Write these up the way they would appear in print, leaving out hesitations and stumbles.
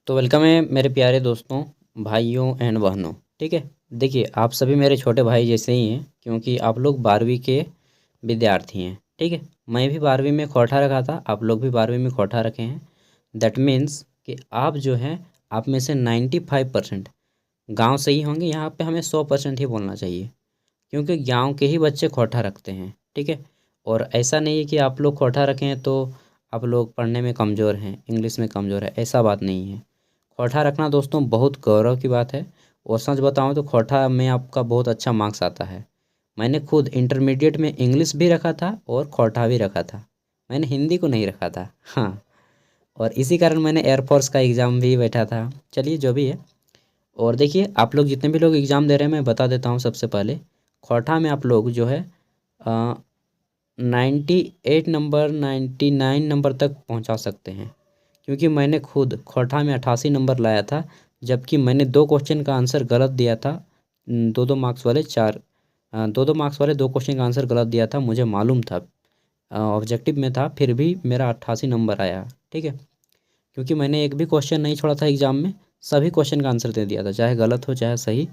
तो वेलकम है मेरे प्यारे दोस्तों, भाइयों एंड बहनों। ठीक है। देखिए, आप सभी मेरे छोटे भाई जैसे ही हैं, क्योंकि आप लोग 12वीं के विद्यार्थी हैं। ठीक है। मैं भी 12वीं में खोटा रखा था, आप लोग भी 12वीं में खोटा रखे हैं। दैट मीन्स कि आप जो हैं, आप में से 95% गाँव से ही होंगे। यहाँ पे हमें 100% ही बोलना चाहिए, क्योंकि गांव के ही बच्चे खोटा रखते हैं। ठीक है। और ऐसा नहीं है कि आप लोग खोटा रखें हैं तो आप लोग पढ़ने में कमज़ोर हैं, इंग्लिश में कमज़ोर है, ऐसा बात नहीं है। खोटा रखना दोस्तों बहुत गौरव की बात है। और सच बताऊं तो खोटा में आपका बहुत अच्छा मार्क्स आता है। मैंने खुद इंटरमीडिएट में इंग्लिश भी रखा था और खोटा भी रखा था। मैंने हिंदी को नहीं रखा था। हाँ। और इसी कारण मैंने एयरफोर्स का एग्ज़ाम भी बैठा था। चलिए, जो भी है। और देखिए, आप लोग जितने भी लोग एग्ज़ाम दे रहे हैं, मैं बता देता हूँ सबसे पहले। खोटा में आप लोग जो है 98 नंबर 99 नंबर तक पहुँचा सकते हैं, क्योंकि मैंने खुद खोटा में 88 नंबर लाया था। जबकि मैंने 2 क्वेश्चन का आंसर गलत दिया था। 2-2 मार्क्स वाले 2-2 मार्क्स वाले 2 क्वेश्चन का आंसर गलत दिया था, मुझे मालूम था। ऑब्जेक्टिव में था, फिर भी मेरा 88 नंबर आया। ठीक है। क्योंकि मैंने एक भी क्वेश्चन नहीं छोड़ा था एग्ज़ाम में, सभी क्वेश्चन का आंसर दे दिया था, चाहे गलत हो चाहे सही।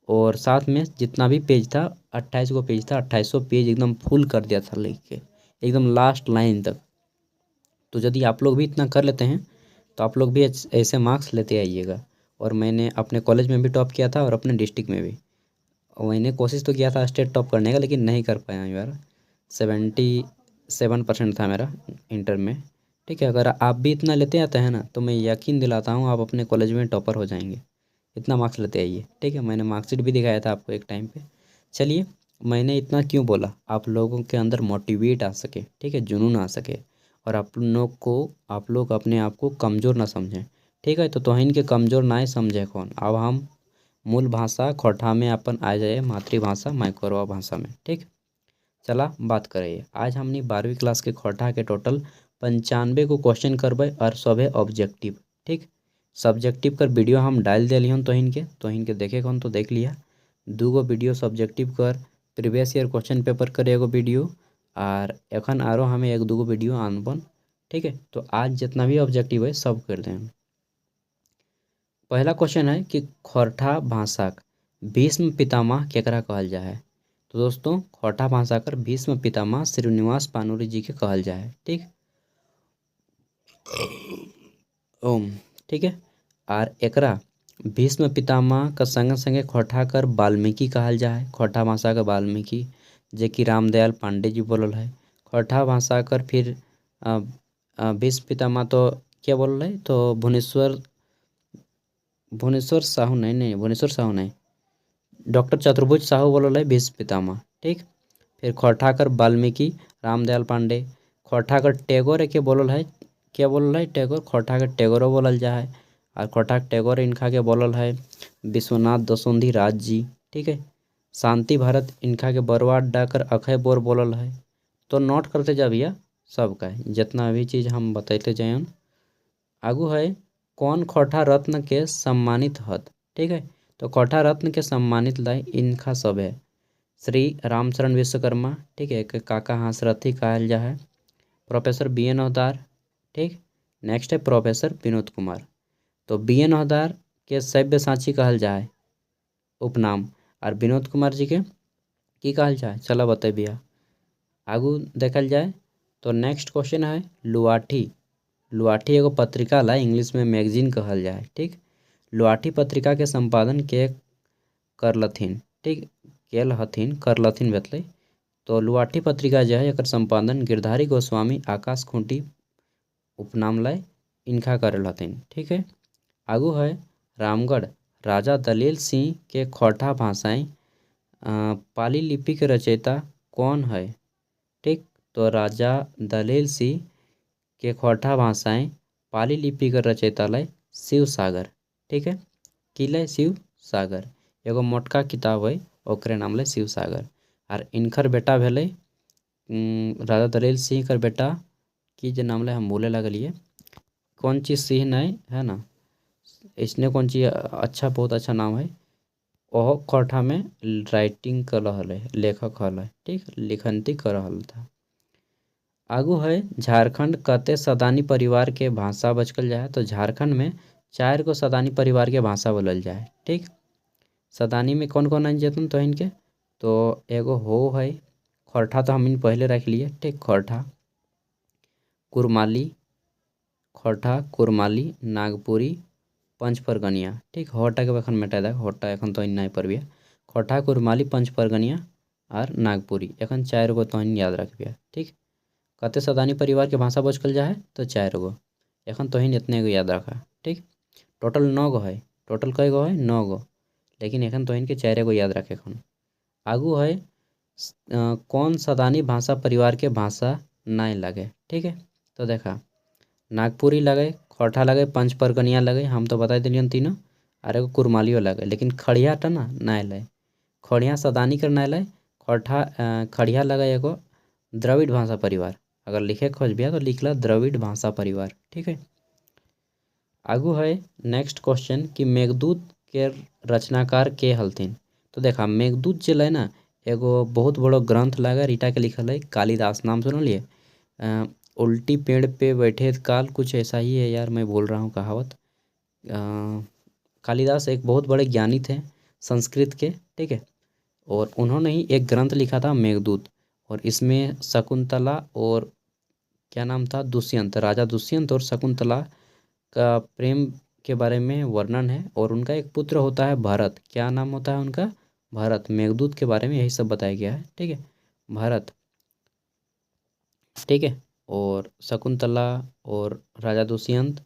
और साथ में जितना भी पेज था, 28 गो पेज था, 2800 पेज एकदम फुल कर दिया था लिख के, एकदम लास्ट लाइन तक। तो यदि आप लोग भी इतना कर लेते हैं तो आप लोग भी ऐसे मार्क्स लेते आइएगा। और मैंने अपने कॉलेज में भी टॉप किया था और अपने डिस्ट्रिक्ट में भी। और मैंने कोशिश तो किया था स्टेट टॉप करने का, लेकिन नहीं कर पाया यार। 77% था मेरा इंटर में। ठीक है। अगर आप भी इतना लेते आते हैं ना, तो मैं यकीन दिलाता हूँ आप अपने कॉलेज में टॉपर हो जाएंगे। इतना मार्क्स लेते आइए। ठीक है। मैंने मार्कशीट भी दिखाया था आपको एक टाइम पे। चलिए, मैंने इतना क्यों बोला, आप लोगों के अंदर मोटिवेट आ सके, ठीक है, जुनून आ सके। और आप लोग अपने आप को कमज़ोर ना समझें। ठीक है। तो तोहिन के कमज़ोर ना समझे कौन। अब हम मूल भाषा खोटा में अपन आ जाए, मातृभाषा माइक्रोवा भाषा में। ठीक। चला बात करिए। आज हमने 12वीं क्लास के खोटा के टोटल 95 को क्वेश्चन करबे और सभे ऑब्जेक्टिव। ठीक। सब्जेक्टिव कर वीडियो हम डाल दिलियन तोहिन के देखे कौन तो देख लिया। 2 गो वीडियो सब्जेक्टिव कर प्रीवियस ईयर क्वेश्चन पेपर कर एगो वीडियो। और एखन आरो हमें 1-2 गो वीडियो आनबन। ठीक है। तो आज जितना भी ऑब्जेक्टिव है सब कर दें हम। पहला क्वेश्चन है कि खोरठा भाषाक भीष्म पितामह केकरा कहल जाए। तो दोस्तों, खोरठा भाषा कर भीष्म पितामह श्रीनिवास पानुरी जी के कहल जाए। ठीक। ओम। ठीक है। और एकरा भीष्म पितामह का संगे संगे खोरठा कर वाल्मीकि कहल जाए। खोरठा भाषा का वाल्मीकि, जे कि रामदयाल पांडे जी बोलल है। खोरठा भाषा कर फिर भीष्म पितामह तो क्या बोल रहे, तो भुवनेश्वर भुवनेश्वर साहू नहीं, भुवनेश्वर साहू नहीं, डॉक्टर चतुर्भुज साहू बोलल है भीष्म पितामह। ठीक। फिर खोरठाकर वाल्मीकि, रामदयाल पांडे। खोरठाकर टैगोर के बोलल है, क्या बोलल है, टैगोर। खोरठाकर टैगोरो बोलल जा है। और खोरठाक टैगोर इनका के बोलल है विश्वनाथ दसोंधी राज जी। ठीक है। शांति भारत इनका के बरवाड डाकर अखय बोर बोलल है। तो नोट करते जा भैया सबका, जितना भी चीज़ हम बतैते जाए। आगू है कौन खोटा रत्न के सम्मानित हत। ठीक है। तो खोटा रत्न के सम्मानित लाई इनका सब है श्री रामचरण विश्वकर्मा। ठीक है। के काका हांसरथी कहल जा है। Professor B N. हवदार। ठीक। नेक्स्ट है प्रोफेसर विनोद कुमार। तो बी.एन. हवदार के सव्यसाची कहल जाए उपनाम। और विनोद कुमार जी के की कहल जाए, चला बता भैया। आगू देखल जाए तो नेक्स्ट क्वेश्चन है लुआठी। लुआठी एगो पत्रिका ला इंग्लिश में मैगजीन कहल जाए। ठीक। लुआठी पत्रिका के संपादन के करलथिन। ठीक। केल हथिन, करलथिन बतले। तो लुआठी पत्रिका जो है, एकर संपादन गिरधारी गोस्वामी आकाश खूंटी उपनाम लाए इनका करल हथिन। ठीक है। आगू है रामगढ़ राजा दलेल सिंह के खोटा भाषाएं पाली लिपि के रचयिता कौन है। ठीक। तो राजा दलेल सिंह के खोटा भाषाएं पाली लिपि के रचयिता लय शिव सागर। ठीक है। कि लय शिव सागर एगो मोटका किताब है, ओकरे नाम ले शिव सागर। और इनकर बेटा भेले राजा दलेल सिंह कर बेटा की जे नाम ले हम बोले लगलिए, कौन चीज़ सिंह नहीं है ना, इसने कौन चीज़ अच्छा, बहुत अच्छा नाम है। ओहो खोटा में राइटिंग कर रहल है, लेखक हल है। ठीक। लिखनती कर रहल था। आगू है झारखंड कते सदानी परिवार के भाषा बचकल जाए। तो झारखंड में चार को सदानी परिवार के भाषा बोलल जाए। ठीक, सदानी में कौन कौन आइन जेतन तो इनके, तो एगो हो है, खोरठा तो हम इन पहले रख लिए। ठीक, खोरठा, कुरमाली, खोरठा कुरमाली, नागपुरी, पंच परगनिया। ठीक, होटा के एखन मेटा दे, होटा एखन तो नहीं पड़बिया। खोरठा, कुरमाली, पंच परगनिया और नागपुरी, एखन चार गो तो याद रखबिया। ठीक, कते सदानी परिवार के भाषा बचकल जा है तो चार गो, एखन तो इतने गो याद रखा। ठीक, टोटल 9 गो है, टोटल कई गो है 9 गो, लेकिन एखन तो इनके चार गो याद रखे। एखन आगू है कौन सदानी भाषा परिवार के भाषा नहीं लगे। ठीक है, तो देखा नागपुरी लगे, खोरठा लगे, पंच परगनिया लगे, हम तो बता दिलियन तीनों, और एगो कुरमालियो लगे, लेकिन खड़िया टा ना नहीं लय, खड़िया सदानी कर नहीं लय। खोरठा खड़िया लगे एगो द्रविड़ भाषा परिवार, अगर लिखे खोजबिया तो लिखला द्रविड़ भाषा परिवार। ठीक है, आगू है नेक्स्ट क्वेश्चन कि मेघदूत के रचनाकार के हलथिन। तो देखा मेघदूत जो है ना एगो बहुत बड़ो ग्रंथ लगा रीटा के लिखल है, कालिदास नाम सुनलिए। उल्टी पेड़ पे बैठे काल, कुछ ऐसा ही है यार, मैं बोल रहा हूँ कहावत। कालिदास एक बहुत बड़े ज्ञानी थे संस्कृत के। ठीक है, और उन्होंने ही एक ग्रंथ लिखा था मेघदूत, और इसमें शकुंतला और क्या नाम था, दुष्यंत, राजा दुष्यंत और शकुंतला का प्रेम के बारे में वर्णन है, और उनका एक पुत्र होता है भरत। क्या नाम होता है उनका, भरत। मेघदूत के बारे में यही सब बताया गया है। ठीक है, भरत। ठीक है, और शकुंतला और राजा दुष्यंत,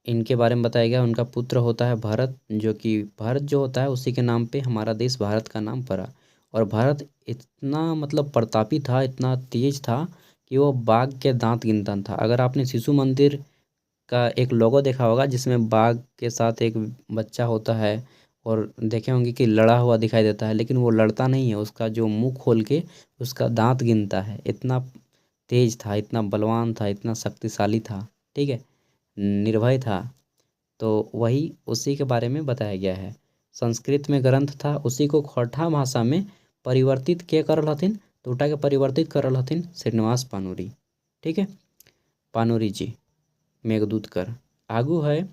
इनके बारे में बताया गया। उनका पुत्र होता है भरत, जो कि भारत जो होता है उसी के नाम पे हमारा देश भारत का नाम पड़ा। और भारत इतना मतलब प्रतापी था, इतना तेज था कि वो बाघ के दांत गिनता था। अगर आपने शिशु मंदिर का एक लोगो देखा होगा जिसमें बाघ के साथ एक बच्चा होता है, और देखे होंगे कि लड़ा हुआ दिखाई देता है, लेकिन वो लड़ता नहीं है, उसका जो मुंह खोल के उसका दांत गिनता है। इतना तेज था, इतना बलवान था, इतना शक्तिशाली था। ठीक है, निर्भय था। तो वही उसी के बारे में बताया गया है। संस्कृत में ग्रंथ था, उसी को खोरठा भाषा में परिवर्तित के करल हथिन, तो उटा के परिवर्तित करल हथिन श्रीनिवास पानुरी। ठीक है, पानुरी जी मेघदूत कर। आगू है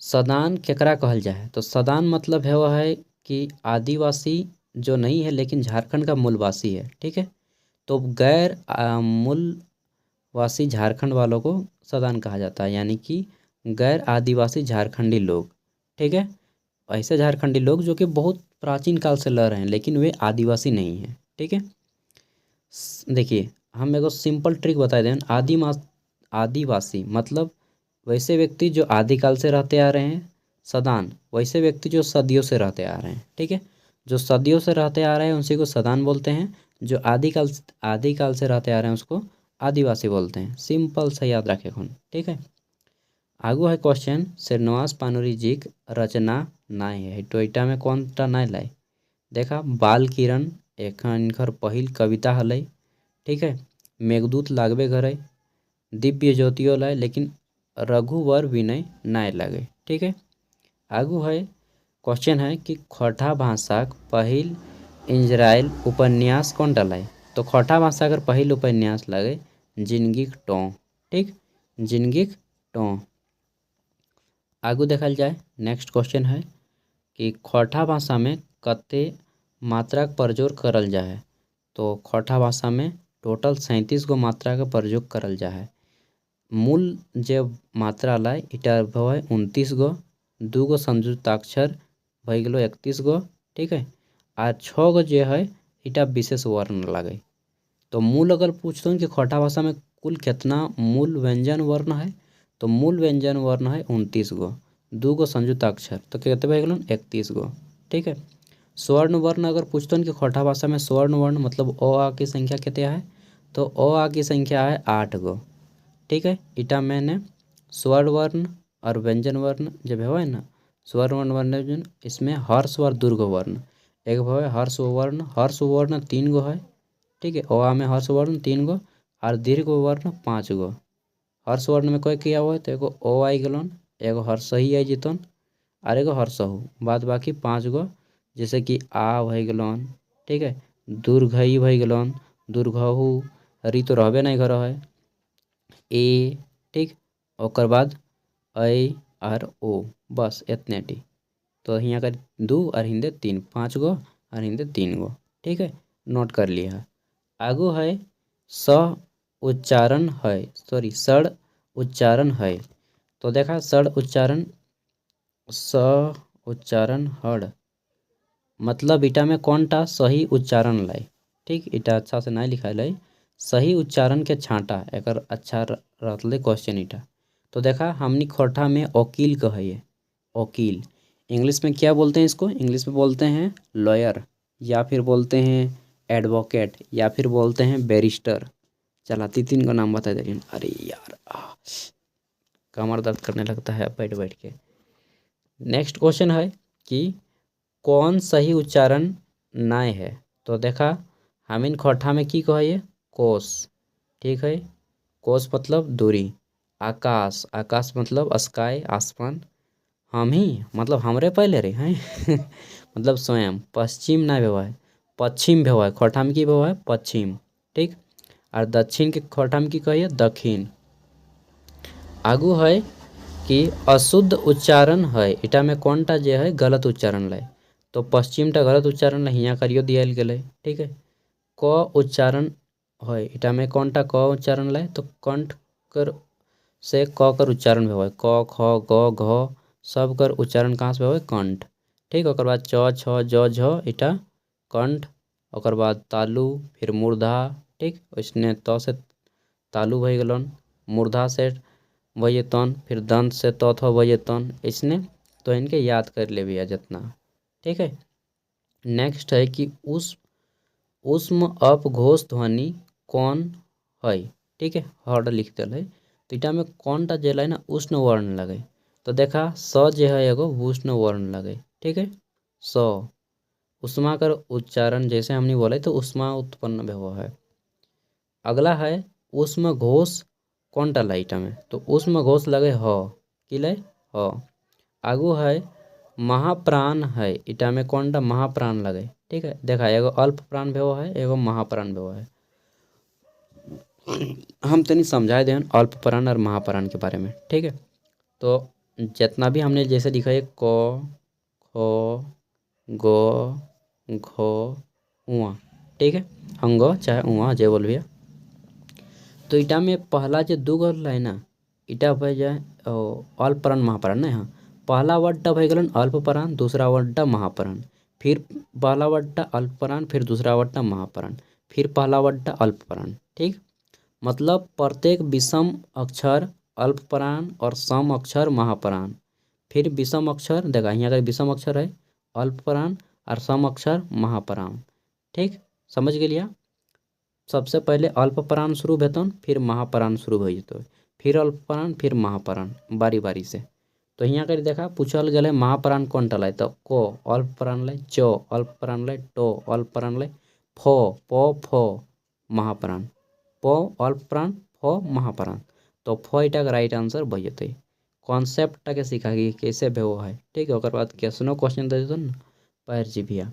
सदान केकरा कहल जाए। तो सदान मतलब है वह है कि आदिवासी जो नहीं है लेकिन झारखंड का मूलवासी है। ठीक है, तो गैर मूलवासी झारखंड वालों को सदान कहा जाता है, यानी कि गैर आदिवासी झारखंडी लोग। ठीक है, ऐसे झारखंडी लोग जो कि बहुत प्राचीन काल से रह रहे हैं लेकिन वे आदिवासी नहीं हैं। ठीक है, देखिए हम एगो सिंपल ट्रिक बता दें। आदिवासी मतलब वैसे व्यक्ति जो आदिकाल से रहते आ रहे हैं। सदान वैसे व्यक्ति जो सदियों से रहते आ रहे हैं। ठीक है, जो सदियों से रहते आ रहे हैं उसी को सदान बोलते हैं, जो आदिकाल से रहते आ रहे हैं उसको आदिवासी बोलते हैं। सिंपल सा याद रखे कौन। ठीक है, आगू है क्वेश्चन श्रीनिवास पानुरी जी रचना नाय है, टोइटा में कौन टा नाय लाए। देखा बाल किरण एखन इनकर पहिल कविता हलै। ठीक है, मेघदूत लागबे करे, दिव्य ज्योतियो लाए, लेकिन रघुवर विनय नाय लगे। ठीक है, आगू है क्वेश्चन है कि खोरठा भाषाक पहिल इंजराइल उपन्यास कौन डलाए। तो खोरठा भाषा अगर पहिल उपन्यास लगे जिंदगीक टों। ठीक, जिंदगीक टों। आगू देखल जाए नेक्स्ट क्वेश्चन है कि खोरठा भाषा में कते मात्राक प्रयोग करल जाए। तो खोरठा भाषा में टोटल 37 गो मात्रा का प्रयोग करल जाए। मूल जे मात्रा लाए इटा है 29 गो, 2 गो संयुक्ताक्षर भई गेलो 31 गो। ठीक है, आ 6 गो जे है इटा विशेष वर्ण लगे। तो मूल अगर पूछते हैं कि खोरठा भाषा में कुल कितना मूल व्यंजन वर्ण है, तो मूल व्यंजन वर्ण है 29 गो, 2 गो संयुक्ताक्षर, तो कितने भई गेलो 31 गो। ठीक है, स्वर्ण वर्ण अगर पूछते हैं कि खोरठा भाषा में स्वर्ण वर्ण मतलब अ आ की संख्या कितने है, तो अ आ की संख्या है 8 गो। ठीक है, इटा मैंने स्वर्ण वर्ण और व्यंजन वर्ण जब है ना, स्वर्ण वर्ण व्यंजन, इसमें हर्ष और दीर्घ वर्ण एक है। हर्ष वर्ण 3 गो है। ठीक है, अ में हर्ष वर्ण 3 गो और दीर्घ वर्ण 5 गो। हर्ष वर्ण में कोई किया हुआ है तो एगो ओ आई गलन, एगो हर्षही आई जीतन और एगो हर्षहु, बाद बाकी 5 गो जैसे कि आ भई गलन। ठीक है, दुर्घई भई गलन, दुर्घहु, री तो रहबे नहीं कर है ए। ठीक, ओकर बाद ऐ और ओ, बस इतने टी। तो यहाँ कर दो और हिंदे तीन, 5 गो और हिंदे 3 गो। ठीक है, नोट कर लिया है। आगू है स उच्चारण है, सॉरी सड़ उच्चारण है। तो देखा सड़ उच्चारण, स उच्चारण हड़, मतलब इटा में कौन टा सही उच्चारण लाए। ठीक, इटा अच्छा से नहीं लिखा लाए, सही उच्चारण के छांटा एक अच्छा रहते क्वेश्चन इटा। तो देखा हमनी खोटा में वकील कहिए, वकील। इंग्लिश में क्या बोलते हैं इसको, इंग्लिश में बोलते हैं लॉयर, या फिर बोलते हैं एडवोकेट, या फिर बोलते हैं बैरिस्टर। चला तीन का नाम बता दे। अरे यार कमर दर्द करने लगता है बैठ बैठ के। नेक्स्ट क्वेश्चन है कि कौन सही उच्चारण नाय है। तो देखा हमिन खोठा में की कहिए कोस। ठीक है, कोस मतलब दूरी। आकाश, आकाश मतलब स्काई, आसमान। हम ही मतलब हमरे पहले रे हैं मतलब स्वयं। पश्चिम ना भेवा है, पश्चिम भेवा है, खोठा में की भेवा है पश्चिम। ठीक, और दक्षिण के खोठा में की कहिए दक्षिण। आगू है कि अशुद्ध उच्चारण है, इटा में कौन टा जे है गलत उच्चारण लाए। तो पश्चिम टा गलत उच्चारण ला हियाँ करियो दियल गेले। ठीक है, क उच्चारण है, इटा में कौन टा क उच्चारण लाए। तो कंठ कर से क कर उच्चारण भेवे, क ख ग घ सब कर उच्चारण कहाँ से भेवे कंठ। ठीक, ओकर बाद च छ ज झ इटा कंठ। ओकर बाद तालु, फिर मूर्धा। ठीक, वैसने त से तालु भई गेलन, मूर्धा से वयतन, फिर दंत से तौथ वयतन, इसने तो इनके याद कर ले भैया जितना। ठीक है, नेक्स्ट है कि उस उष्म अपघोष ध्वनि कौन है। ठीक है, हर्ड लिख दिल है। तो इटा में कौन टा जेल है ना उष्ण वर्ण लगे। तो देखा स जे है एगो उष्ण वर्ण लगे। ठीक है, स उष्मा कर उच्चारण जैसे हमने बोले तो उष्मा उत्पन्न भेव है। अगला है उष्म घोष कौन टा लाइटा में। तो उष्म घोष लगे ह, कि लय ह। आगू है महाप्राण है, इटा में कौन टा महाप्राण लगे। ठीक है, देखा एगो अल्प प्राण भेव है, एगो महाप्राण भेव है। हम तनी समझाए दें अल्प प्राण और महाप्राण के बारे में। ठीक है, तो जितना भी हमने जैसे लिखा है क ख ग घ उआ। ठीक है, हम ग चाहे उआ जे बोल भैया। तो इटा में पहला जो दू गो है ना, इटा भय जाए अल्प प्राण महाप्राण ना। हाँ, पहला वर्ड भय गलन अल्प प्राण, दूसरा वर्ड महाप्राण, फिर पहला वर्ड अल्प प्राण, फिर दूसरा वर्ड महाप्राण, फिर पहला वर्ड अल्प प्राण। ठीक, मतलब प्रत्येक विषम अक्षर अल्प प्राण और सम अक्षर महाप्राण। फिर विषम अक्षर देखा यहाँ अगर विषम अक्षर है अल्प प्राण और सम अक्षर महाप्राण। ठीक, समझ गेलिया। सबसे पहले अल्प प्राण शुरू भेतन, फिर महाप्राण शुरू हो जत, फिर अल्प प्राण, फिर महाप्राण, बारी बारी से। तो यहाँ कर देखा पूछल गए महाप्राण कौन टलाए। तो को अल्प प्राण लाए, च अल्प प्राण लाए, टो अल्प प्राण लाए, फ प फ महाप्राण, प अल्प प्राण, फ महाप्राण। तो फ इटा का राइट आंसर बन जते। कॉन्सेप्ट के सिखा कि कैसे भेव है। ठीक है, ओकर बाद कैसनो क्वेश्चन दे देते ना पैर जी भैया।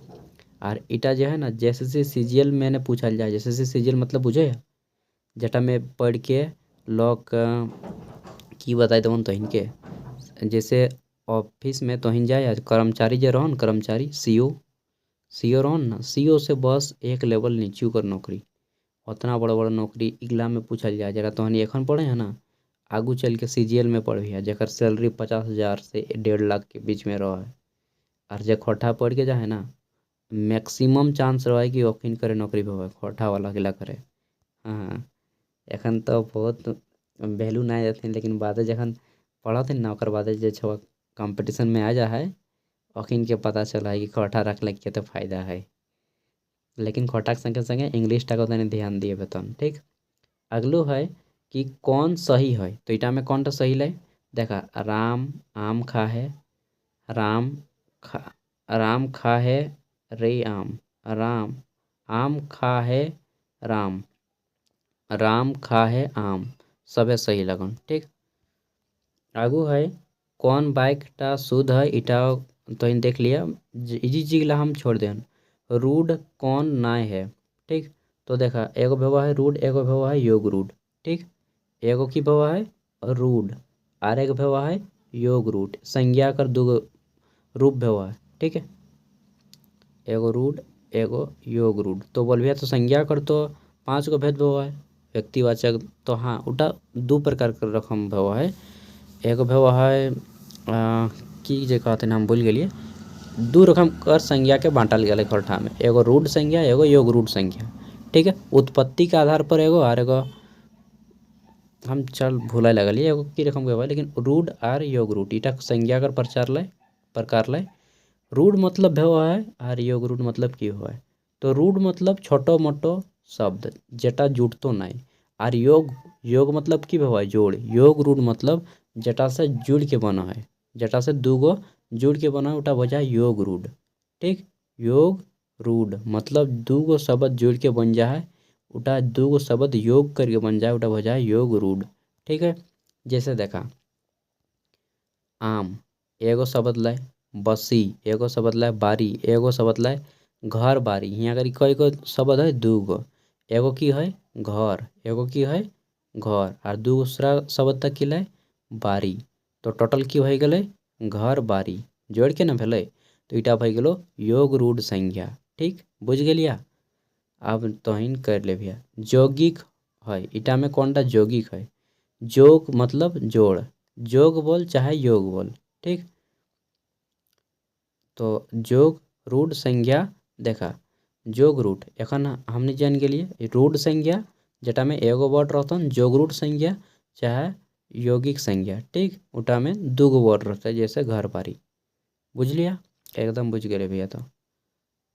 और इटा जो है ना जैसे सीजीएल मैंने पूछल जाए, जैसे सीजीएल मतलब बुझे जटा में पढ़ के लोग की बताए तवन तोहिन के। जैसे ऑफिस में तोहिन जाए कर्मचारी जो रहन, कर्मचारी सीओ, सीओ रहन ना, सीओ से बस एक लेवल नीचे कर नौकरी। उतना बड़ा बड़ा नौकरी इगला में पूछल जाए जरा तोहनी एखन पढ़े है ना, आगू चल के सीजीएल में पढ़ी है जकर सैलरी 50,000 से 1.5 लाख के बीच में रहा है। और जे खोटा पढ़ के जाए ना, मैक्सिमम चांस रहा है कि ओकिन करे नौकरी पे खोटा वाला किला करे। हाँ, एखन तो बहुत वैल्यू नहीं देते, लेकिन बाद जखन पढ़ते ना ओकर बाद जे छो कंपटीशन में आ जा है ओकिन के पता चला है कि खोटा रखले के तो फायदा है। लेकिन खोटा के संगे संगे इंग्लिश टा को तनी ध्यान दिए बेतन। ठीक, अगलो है कि कौन सही है। तो इटा में कौन टा सही ले देखा, राम आम खा है, राम खा, राम खा है रे आम, राम आम खा है, राम राम खा है आम, सबे सही लगन। ठीक, आगू है कौन बाइक टा शुद्ध है, इटा तो इन देख लिया। इजी चीज हम छोड़ दें, रूड कौन नाय है। ठीक, तो देखा एगो भेवा है रूड, एगो भेवा है योग रूड। ठीक, एगो की भेवा है रूड और एगो भेवा है योग रूट संज्ञा कर दूगो रूप भेव है। ठीक है, एगो रूढ़ एगो योग रूढ़ तो बोलबिया तो संज्ञा कर तो 5 गो भेद भेव है। व्यक्तिवाचक तो हाँ उटा 2 प्रकार के रकम भेव है। एगो भेव है की जे कहते हम भूल गए 2 रकम कर संज्ञा के बांटल गया खरठा में, एगो रूढ़ संज्ञा एगो योग रूढ़ संज्ञा। ठीक है, उत्पत्ति के आधार पर एगो और एगो हम चल भूला लगल एगो की रकम के लेकिन रूढ़ और योग रूढ़ इटा संज्ञा कर प्रकार लय। रूढ़ मतलब भेव है और योग रूढ़ मतलब की हो है। तो रूढ़ मतलब छोटो मोटो शब्द जेटा जुटतो नहीं, और योग योग मतलब की भेव है जोड़। योग रूढ़ मतलब जेटा से जुड़ के बना है, जेटा से दूगो जुड़ के बना है उटा वजह योग रूढ़। ठीक, योग रूढ़ मतलब दूगो शब्द जुड़ के बन जा है उटा दूगो शब्द योग करके बन जाए उटा वजह योग रूढ़। ठीक है, जैसे देखा आम एगो शब्द लय, बसी एगो शब्द लय, बारी एगो शब्द लय, घर बारी यहाँ करी कई गो शब्द है 2 गो। एगो की है घर एगो की है घर और दूसरा शब्द तक की लय बारी। तो टोटल की हो गए घर बारी जोड़ के ना भेले तो इटा भई गेलो योग रूढ़ संज्ञा। ठीक, बुझ गेलिया। अब तोहिन कर ले भैया यौगिक है इटा में कौनटा यौगिक है। जोग मतलब जोड़, जोग बोल चाहे योग बोल। ठीक, तो जोग रूढ़ संज्ञा देखा जोग रूढ़ एखन हमने जान गेलिए रूढ़ संज्ञा जेटा में एगो वर्ड रहतन जोग रूढ़ संज्ञा चाहे यौगिक संज्ञा। ठीक, उटा में 2 गो वर्ड रहता है जैसे घर बारी। बुझ लिया, एकदम बुझ गए भैया। तो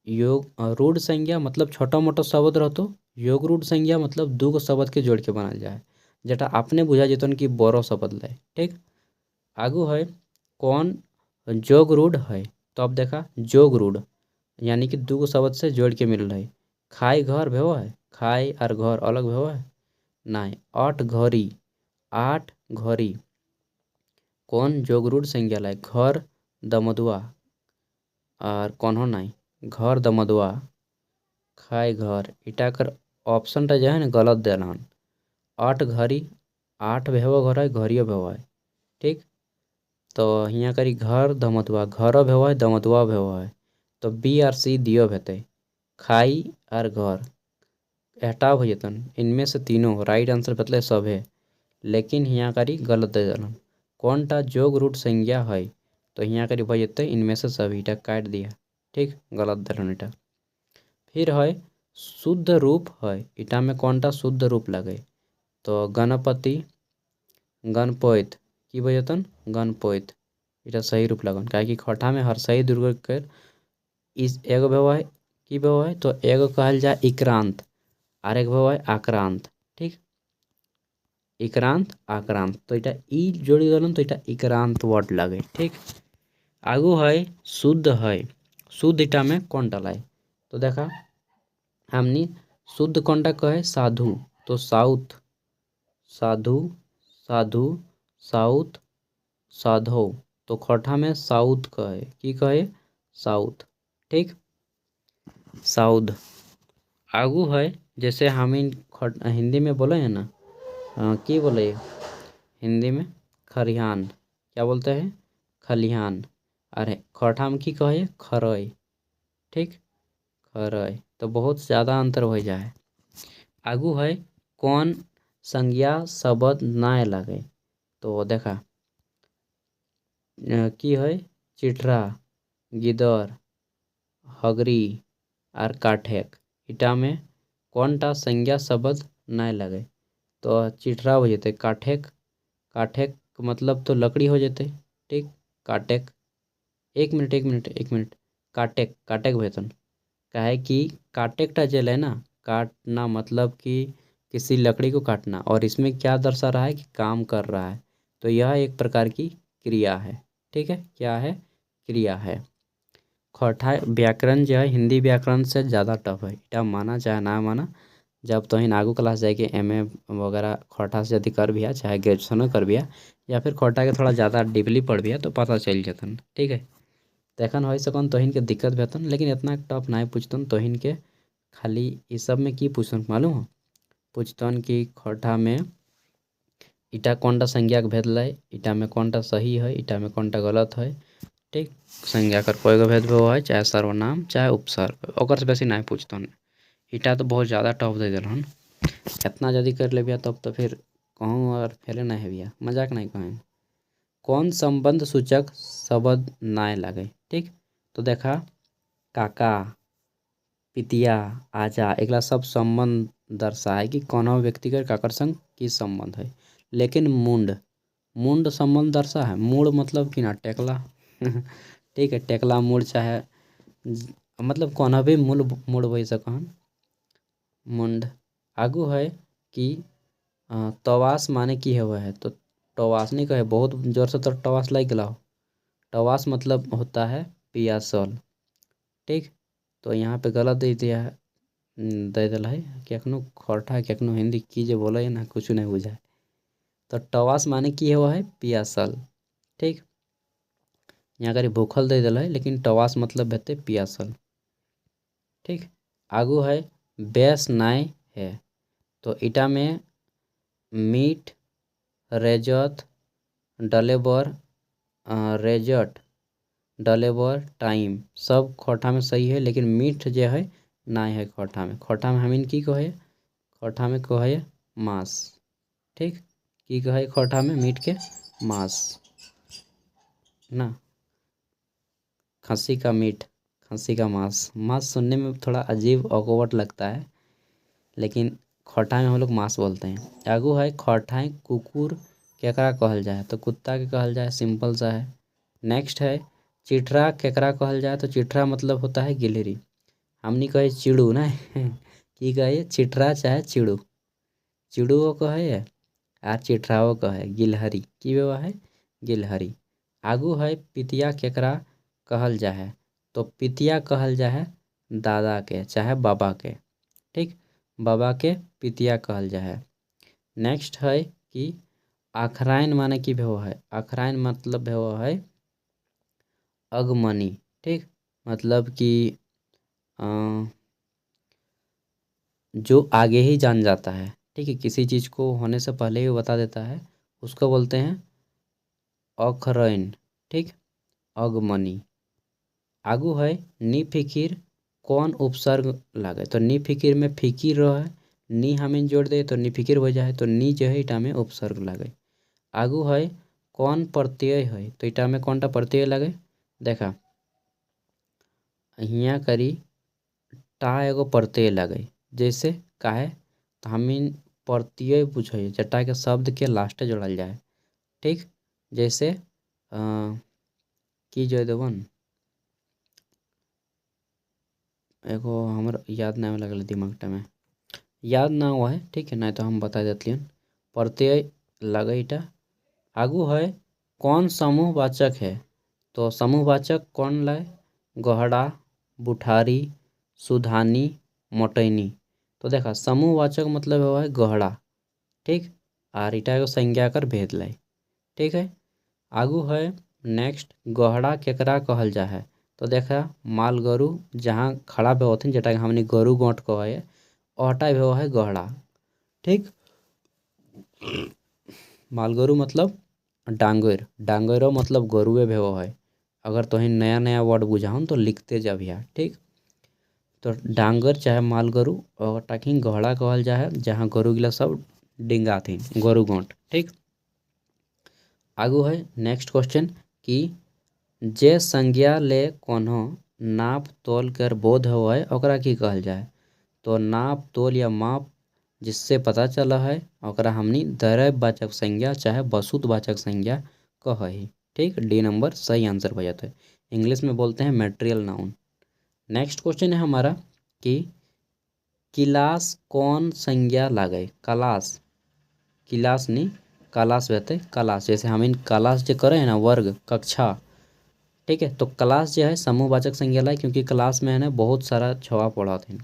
योग रूढ़ संज्ञा मतलब छोटा मोटा शब्द रहतो, योग रूढ़ संज्ञा मतलब 2 गो शब्द के जोड़ के बनाल जाए जेटा अपने बुझा जेतन कि बड़ो शब्द लय। ठीक, आगू है कौन जोग रूढ़ है। तो अब देखा जोग रूढ़ यानी कि 2 गो शब्द से जोड़ के मिल रहा है। खाई घर भेव है, खाई और घर अलग भेव है नहीं। 8 घड़ी 8 घड़ी कौन जोग रूढ़ संज्ञा लाए घर दमदुआ और कौन हो नहीं घर दमदुआ खाई घर इटा कर ऑप्शन जो है ना गलत दिलान। 8 घड़ी 8 भेव घर है घड़ियों भेव है। ठीक, तो यहाँ करी घर दमदुआ घर भेव है दमदुआ भेव है। तो बी और सी दियो भेते खाई और घर हटाव हो जतन इनमें से तीनों राइट आंसर बतले सब है। लेकिन यहाँ करी गलत दे दिलन कौन टा जोग रूट संज्ञा है। तो यहाँ करी भाई जते इनमें से सभी इटा काट दिया। ठीक, गलत दिलन इटा। फिर है शुद्ध रूप है इटा में कौन टा शुद्ध रूप लगे। तो गणपति गणपैत की बजतन गणपैत इटा सही रूप लगन क्या कि खटा में हर सही दुर्ग कर इस एगो भेव है की भेव है। तो एगो कहल जाए इक्रांत और एक भेव है आक्रांत। ठीक, इक्रांत आक्रांत तो इटा ई जोड़ी गलन तो इटा इक्रांत वर्ड लगे। ठीक, आगू है शुद्ध है शुद्ध इटा में कौन लाए। तो देखा हमनी शुद्ध कौन टा कहे साधु तो साउथ साधु साधु साउथ साधो तो खटा में साउथ कहे की कहे साउथ। ठीक, साउथ आगू है जैसे हम हिंदी में बोले हैं ना की बोले हिंदी में खरिहान क्या बोलते हैं खलिहान। अरे खटा में की कहे खरई। ठीक, खरई तो बहुत ज़्यादा अंतर हो जाए। आगू है कौन संज्ञा शब्द ना लगे। तो देखा की है चिटरा गिदर हगरी और काठेक इटा में कौन टा संज्ञा शब्द ना लगे। तो चिटरा हो जते काठेक काठेक मतलब तो लकड़ी हो जते। ठीक, काटेक 1 मिनट काटेक काटेक वेतन काहे कि काटेक टा जेल है ना काटना मतलब कि किसी लकड़ी को काटना और इसमें क्या दर्शा रहा है कि काम कर रहा है। तो यह एक प्रकार की क्रिया है। ठीक है, क्या है क्रिया है। खटा व्याकरण जो है हिंदी व्याकरण से ज़्यादा टफ है इटा माना चाहे ना माना। जब तो इन आगू क्लास जाके एमए वगैरह खटा से यदि कर बिया चाहे ग्रेजुएशन कर बिया या फिर खटा के थोड़ा ज़्यादा डीपली पढ़ बिया तो पता चल जतन। ठीक है, तो एखन हो सकन तोहिन के दिक्कत भेतन लेकिन इतना टफ नहीं पूछतन तोहिन के खाली इस सब में की पूछतन मालूम हो पूछतन कि खटा में इटा कौनटा संज्ञा के भेदल, इटा में कौनटा सही है, इटा में कौनटा गलत है। ठीक, संज्ञा कर कोई भेद भाव है, चाहे सर्वनाम चाहे उपसर्ग, ओकर से बेसी नहीं पूछता। इटा तो बहुत ज़्यादा टफ दे दिल, इतना जल्दी कर ले भैया तब तो फिर कहूँ और फेले नहीं है भैया, मजाक नहीं कहें। कौन संबंध सूचक शब्द ना लगे। ठीक, तो देखा काका, पितिया, आजा, एकला सब संबंध दर्शाए कि कौन व्यक्ति के काकर संग की संबंध है। लेकिन मुंड, मुंड संबंध दर्शा है, मूड मतलब कि ना टेकला ठीक है, टेकला मूड चाहे मतलब कौन भी मूड मूड वही सकन मुंड। आगू है कि तवास माने की है तो टवास नहीं कहे, बहुत जोर से तो टवास लग गया। टवास मतलब होता है पियासल। ठीक, तो यहाँ पे गलत दे दिया है, दे दिल है केखनो खरठा केखनो हिंदी की जे बोले ना कुछ नहीं बुझाए। तो टवास माने की है पियासल। ठीक, यहाँ करी भूखल दे दिल है, लेकिन टवास मतलब हेते पियासल। ठीक, आगू है बेस नाय है, तो इटा में मीट, रेजत, डलेबर, रेजट, डलेबर, टाइम सब खोटा में सही है, लेकिन मीठ जो है ना है खोटा में। खोटा में हमीन की कहे, खोटा में कहे मांस। ठीक, की कहे खोटा में मीट के मांस ना, खस्सी का मीट, खस्सी का मांस। मांस सुनने में थोड़ा अजीब ऑकवर्ड लगता है, लेकिन खोटा में हम लोग मांस बोलते हैं। आगू है खोटाई कुकुर केकरा कहल जाए, तो कुत्ता के कहल जाए, सिंपल सा है। नेक्स्ट है चिट्ठा केकरा कहल जाए, तो चिट्ठा मतलब होता है गिलहरी। हमनी कहे चिड़ू ना की कहे चिट्ठा चाहे चिड़ू, चिड़ुओ कहे आ चिट्ठाओ कहे गिलहरी, की वे है गिलहरी। आगू है पितिया केकरा कहल जाए, तो पितिया कहल जाए दादा के चाहे बाबा के। ठीक, बाबा के पितिया कहल जाए। नेक्स्ट है कि आखराइन माने की भेव है, आखराइन मतलब भेव है अगमनी। ठीक, मतलब कि जो आगे ही जान जाता है। ठीक है, किसी चीज़ को होने से पहले ही बता देता है, उसको बोलते हैं अखरैन। ठीक, अगमनी। आगू है नी फिकिर कौन उपसर्ग लागे, तो नी फिकिर में फिकिर रहे, नी हमें जोड़ दे तो नी फिकिर हो जाए, तो नी जो है इटा में उपसर्ग लागे। आगू है कौन प्रत्यय है, तो इटा में कौन टा प्रत्यय लगे। देखा हियाँ करी टा एगो प्रत्यय लगे, जैसे काहे तो हमीन प्रत्यय पूछे जटा के शब्द के लास्टे जोड़ल जाए। ठीक, जैसे की जो देवन एगो हमर याद नहीं लगल दिमाग में, याद ना हुआ है। ठीक है, नहीं तो हम बता देते हैं प्रत्यय लगे इटा। आगू है कौन समूहवाचक है, तो समूहवाचक कौन लाए गहड़ा, बुठारी, सुधानी, मोटैनी। तो देखा समूहवाचक मतलब है गहड़ा। ठीक, और इटा एगो संज्ञा कर भेद लाई। ठीक है, आगू है नेक्स्ट गहड़ा केकरा कहल जा है, तो देखा माल गरु जहाँ खड़ा भे होथिन जटा हमनी गरु गोट कहे ओटा भे है गहड़ा। ठीक, मालगरु मतलब डांगर, डांगरो मतलब गरुए भेव है। अगर तो नया नया वर्ड बुझाऊँ तो लिखते जा भैया। ठीक, तो डांगर चाहे मालगरु और टाकि गहड़ा कहल जाए जहाँ गरु गिला सब डिंगा थी गरु गोट। ठीक, आगू है नेक्स्ट क्वेश्चन कि जे संज्ञा ले कोनो नाप तोल कर बोध हो है ओकरा की कहल जाए, तो नाप तोल या माप जिससे पता चला है ओकरा हमनी द्रव्यवाचक संज्ञा चाहे वस्तुवाचक संज्ञा कह ही। ठीक, डी नंबर सही आंसर हो जाता है। इंग्लिश में बोलते हैं मेटेरियल नाउन। नेक्स्ट क्वेश्चन है हमारा कि किलास कौन संज्ञा लागे, क्लास, किलास नहीं क्लास रहते क्लास, जैसे हम इन क्लास जो करे हैं ना वर्ग कक्षा। ठीक है, तो क्लास जो है समूहवाचक संज्ञा लाए, क्योंकि क्लास में है ना बहुत सारा छवा पढ़ा थे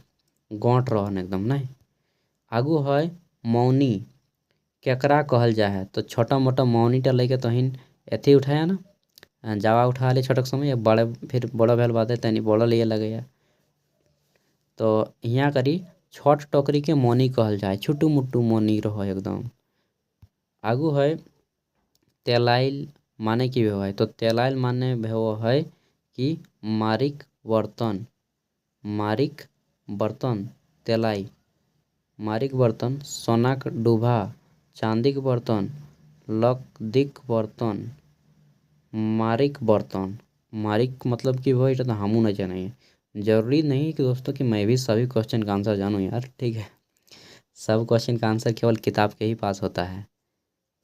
गोट रहन एकदम नहीं। आगू है मौनी केकरा कहल जाए, तो छोटा मोटा मौनीटा लेके तहिन एथी उठाया ना जावा उठा ले छोटक समय या बड़े फिर बड़ा भेल बादे तनी बड़ा लिए लगे। तो यहाँ करी छोट टोकरी के मौनी कहल जाए, छोटू मुट्टू मौनी रहो एकदम। आगू है तेलाइल माने की भेव है, तो तेलाइल माने भेव है कि मारिक बर्तन, मारिक बर्तन तेलाई, मारिक बर्तन, सोनाक डूभा, चांदीक बर्तन, लकदीक बर्तन, मारिक बर्तन। मारिक मतलब कि भाई तो हमू नहीं जाने, जरूरी नहीं कि दोस्तों कि मैं भी सभी क्वेश्चन का आंसर जानूँ यार, ठीक है। सब क्वेश्चन का आंसर केवल किताब के ही पास होता है,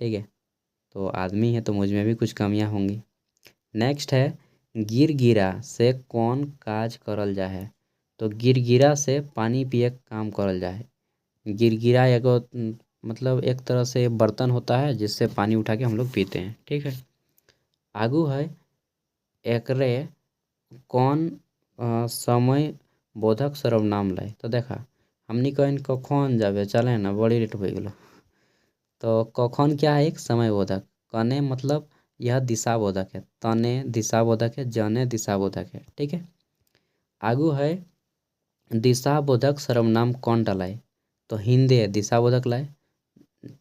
ठीक है। तो आदमी है तो मुझ में भी कुछ कमियां होंगी। नेक्स्ट है गिरगिरा से कौन काज करल जा है, तो गिरगिरा से पानी पिए के काम करल जा है। गिरगिरा एगो मतलब एक तरह से बर्तन होता है जिससे पानी उठा के हम लोग पीते हैं, ठीक है। आगू है एकरे कौन समय बोधक सर्वनाम लाए, तो देखा हमनी कहन कखन जाबे चले ना बड़ी लेट हो गेलो। तो कखन क्या है, एक समय बोधक, कने मतलब यह दिशा बोधक है, तने दिशा बोधक है, जने दिशा बोधक है, ठीक है। आगू है दिशा बोधक सर्वनाम कौन डलाए, तो हिंदे दिशा बोधक लाए,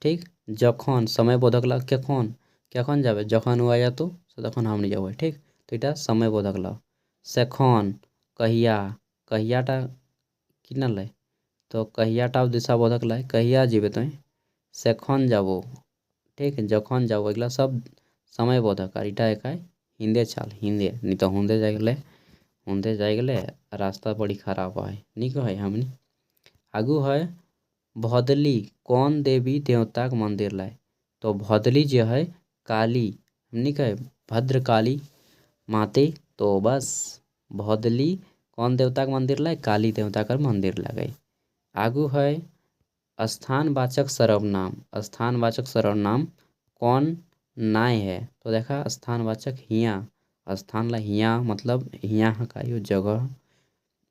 ठीक। जखन समय बोधक ला कखन, कखन जाबे जखन हुआ या तो तखन हम नहीं जाबे, ठीक। तो इटा समय बोधक लाओ। सेखन कहिया, कहियाटा किना लाए, तो कहियाटा दिशा बोधक लाए, कहिया जीबे तो सेखन जाबो, ठीक है। जखन जाबो एगला सब समय बोधक और इटा एक है हिंदे चाल, हिंदे नहीं तो हुंदे जाए गेले, हुंदे जाए गेले रास्ता बड़ी खराब है, नहीं कहे हमनी। आगू है भदली कौन देवी देवता के मंदिर लाए, तो भदली जो है काली, हमनी कहे भद्रकाली माते, तो बस भदली कौन देवता के मंदिर लाए, काली देवता का मंदिर लगे। आगू है स्थानवाचक सर्वनाम, स्थानवाचक सर्वनाम कौन नाय है, तो देखा स्थानवाचक हिया, स्थान ला हिया मतलब हिया का यो जगह,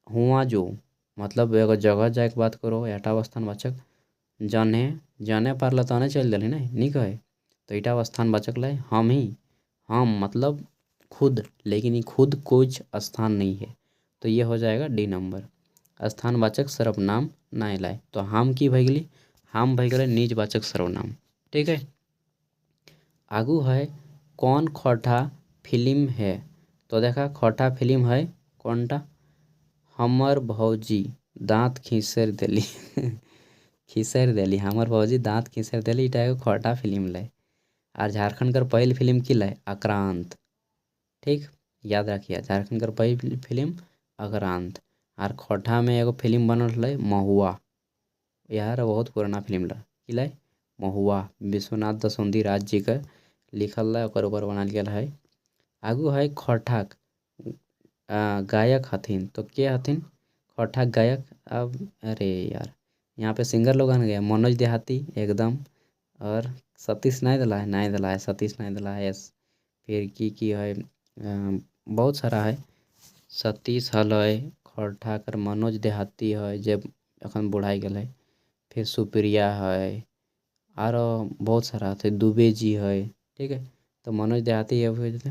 हुआ जो मतलब एगो जगह जाए के बात करो एटा स्थानवाचक। जने जने पारला तने चल दिली नहीं कहे, तो ईटा स्थानवाचक लाए हम ही, हम मतलब खुद, लेकिन ये खुद कुछ स्थान नहीं है, तो ये हो जाएगा डी नंबर, स्थानवाचक सर्वनाम नहीं लाए। तो हम की भई गेली, हम भई गेले निजवाचक सर्वनाम, ठीक है। आगू है कौन खोटा फिल्म है, तो देखा खोटा फिल्म है कौनटा, हमर भौजी दाँत खींचर देली खींचर देली, हमर भौजी दाँत खींचर देली, इटा एगो खोटा फिल्म लाए। और झारखंड कर पहल फिल्म की लाए आक्रांत, ठीक। याद रखिए झारखंड कर पहल फिल्म आक्रांत। और खोटा में एगो फिल्म बनल रहे महुआ, यार बहुत पुराना फिल्म ला कि लाए महुआ, विश्वनाथ दसौंधी राज जी का लिखल है ओकर ऊपर बनाल गेल है। आगू है खोटाक गायक हथिन, तो के हथिन खोटाक गायक, अब अरे यार यहाँ पे सिंगर लोग आन गया मनोज देहाती एकदम, और सतीश नहीं दिला है, नहीं दिला है सतीश नहीं दिला है, फिर की है बहुत सारा है, सतीश हल है खोटाकर, मनोज देहाती है जब अखन बुढ़ाई गल है, फिर सुप्रिया है, और बहुत सारा थे दुबे जी है, ठीक है। तो मनोज देहाती ये हो जाते।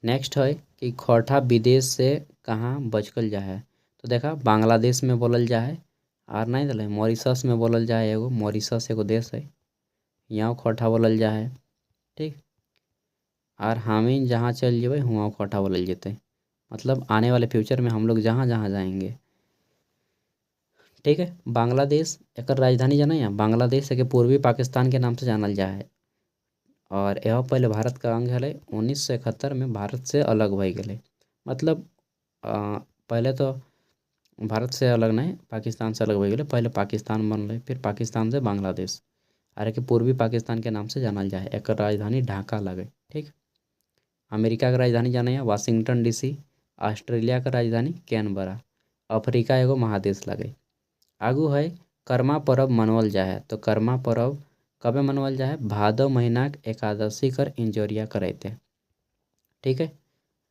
नेक्स्ट है कि खोटा विदेश से कहाँ बचकल जा है, तो देखा बांग्लादेश में बोलल जा है, और नहीं दिल मॉरिशस में बोलल जा है, एगो मॉरिशस एगो देश है, यहाँ खोटा बोलल जा है, ठीक। और हामी जहाँ चल जेबे वहाँ खोटा बोलल जते, मतलब आने वाले फ्यूचर में हम लोग जहाँ जहाँ जाएंगे, ठीक है। बांग्लादेश एक राजधानी जाना है, बांग्लादेश एक पूर्वी पाकिस्तान के नाम से जानल जा है, और यह पहले भारत का अंग है, 1971 में भारत से अलग हो गए, मतलब पहले तो भारत से अलग नहीं पाकिस्तान से अलग हो गए, पहले पाकिस्तान बन रहे फिर पाकिस्तान से बांग्लादेश, और के पूर्वी पाकिस्तान के नाम से जानल जाए, एक राजधानी ढाका लगे, ठीक। अमेरिका का राजधानी जाना है वाशिंगटन डीसी, ऑस्ट्रेलिया का राजधानी कैनबरा, अफ्रीका एगो महादेश लगे। आगू है कर्मा पर्व मनवल जा है, तो कर्मा पर्व कबे मनवल जा है, भादव महीना के एकादशी कर इंजोरिया करते, ठीक है।